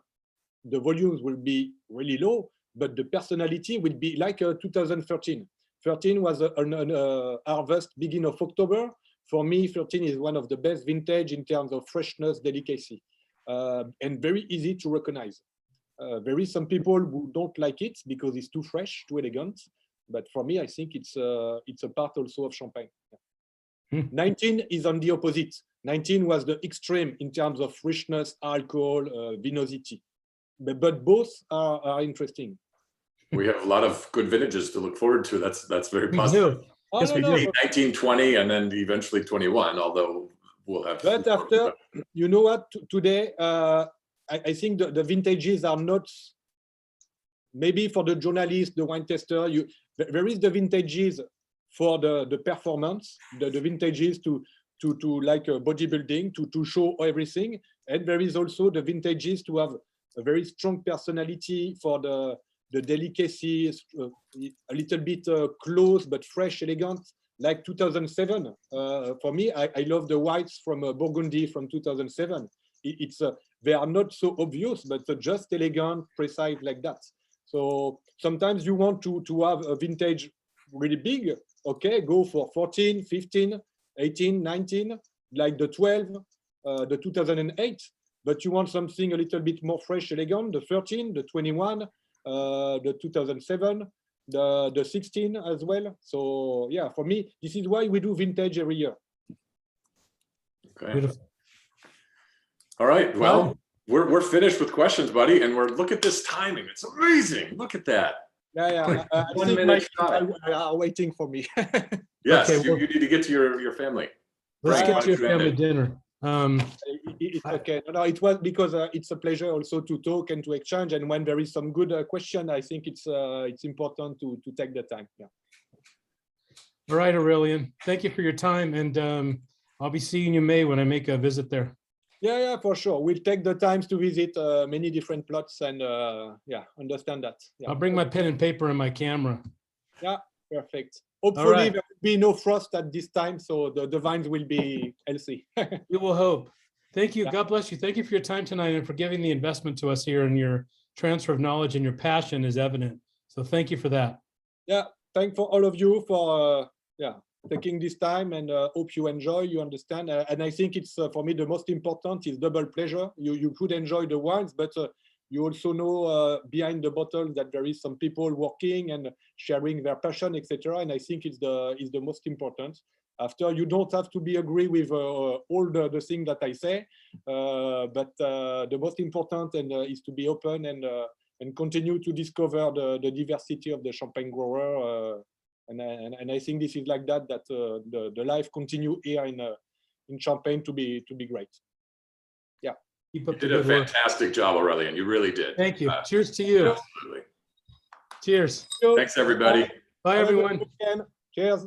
the volumes will be really low, but the personality will be like 2013. 13 was a harvest beginning of October. For me, 13 is one of the best vintage in terms of freshness, delicacy, and very easy to recognize. There is some people who don't like it because it's too fresh, too elegant. But for me, I think it's a part also of Champagne. 19 is on the opposite. 19 was the extreme in terms of richness, alcohol, vinosity. But both are interesting. We have a lot of good vintages to look forward to. That's very We positive. do. Yes, we do. 19, 20, and then eventually 21, although we'll have. But after, you know what, today, I think the vintages are not, maybe for the journalist, the wine tester, there is the vintages for the performance, the vintages to like bodybuilding, to show everything. And there is also the vintages to have a very strong personality for the delicacy, a little bit close but fresh, elegant, like 2007. For me, I love the whites from Burgundy from 2007. They are not so obvious, but just elegant, precise like that. So sometimes you want to have a vintage really big, okay, go for 14, 15, 18, 19, like the 12, the 2008, but you want something a little bit more fresh, elegant, the 13, the 21, the 2007, the 16 as well. So yeah, for me, this is why we do vintage every year. Okay. Beautiful. All right. Well, we're finished with questions, buddy, and look at this timing. It's amazing. Look at that. Yeah. I 1 think minute shot. are waiting for me. Yes, Okay, you need to get to your family. Let's Right, get to your Frank, family dinner. It's okay. No, it was because it's a pleasure also to talk and to exchange. And when there is some good question, I think it's important to take the time. Yeah. All right, Aurelian, thank you for your time. And I'll be seeing you in May when I make a visit there. Yeah, for sure. We'll take the times to visit many different plots and yeah, understand that. Yeah. I'll bring my pen and paper and my camera. Yeah, perfect. Hopefully right. there will be no frost at this time, so the vines will be healthy. We will hope. Thank you. Yeah. God bless you. Thank you for your time tonight and for giving the investment to us here, and your transfer of knowledge and your passion is evident. So thank you for that. Yeah, thank for all of you for taking this time, and hope you enjoy, you understand. And I think it's for me the most important is double pleasure. You could enjoy the wines, but you also know behind the bottle that there is some people working and sharing their passion, etc. And I think it's the most important. After, you don't have to be agree with all the things that I say, but the most important is to be open and continue to discover the diversity of the Champagne grower And I think this is like that the life continue here in Champagne to be great. Yeah. Keep You up the did a good work. fantastic job, Aurelian. You really did. Thank you. Cheers to you. Absolutely. Cheers. Thanks, everybody. Bye, Have a good everyone. weekend. Cheers.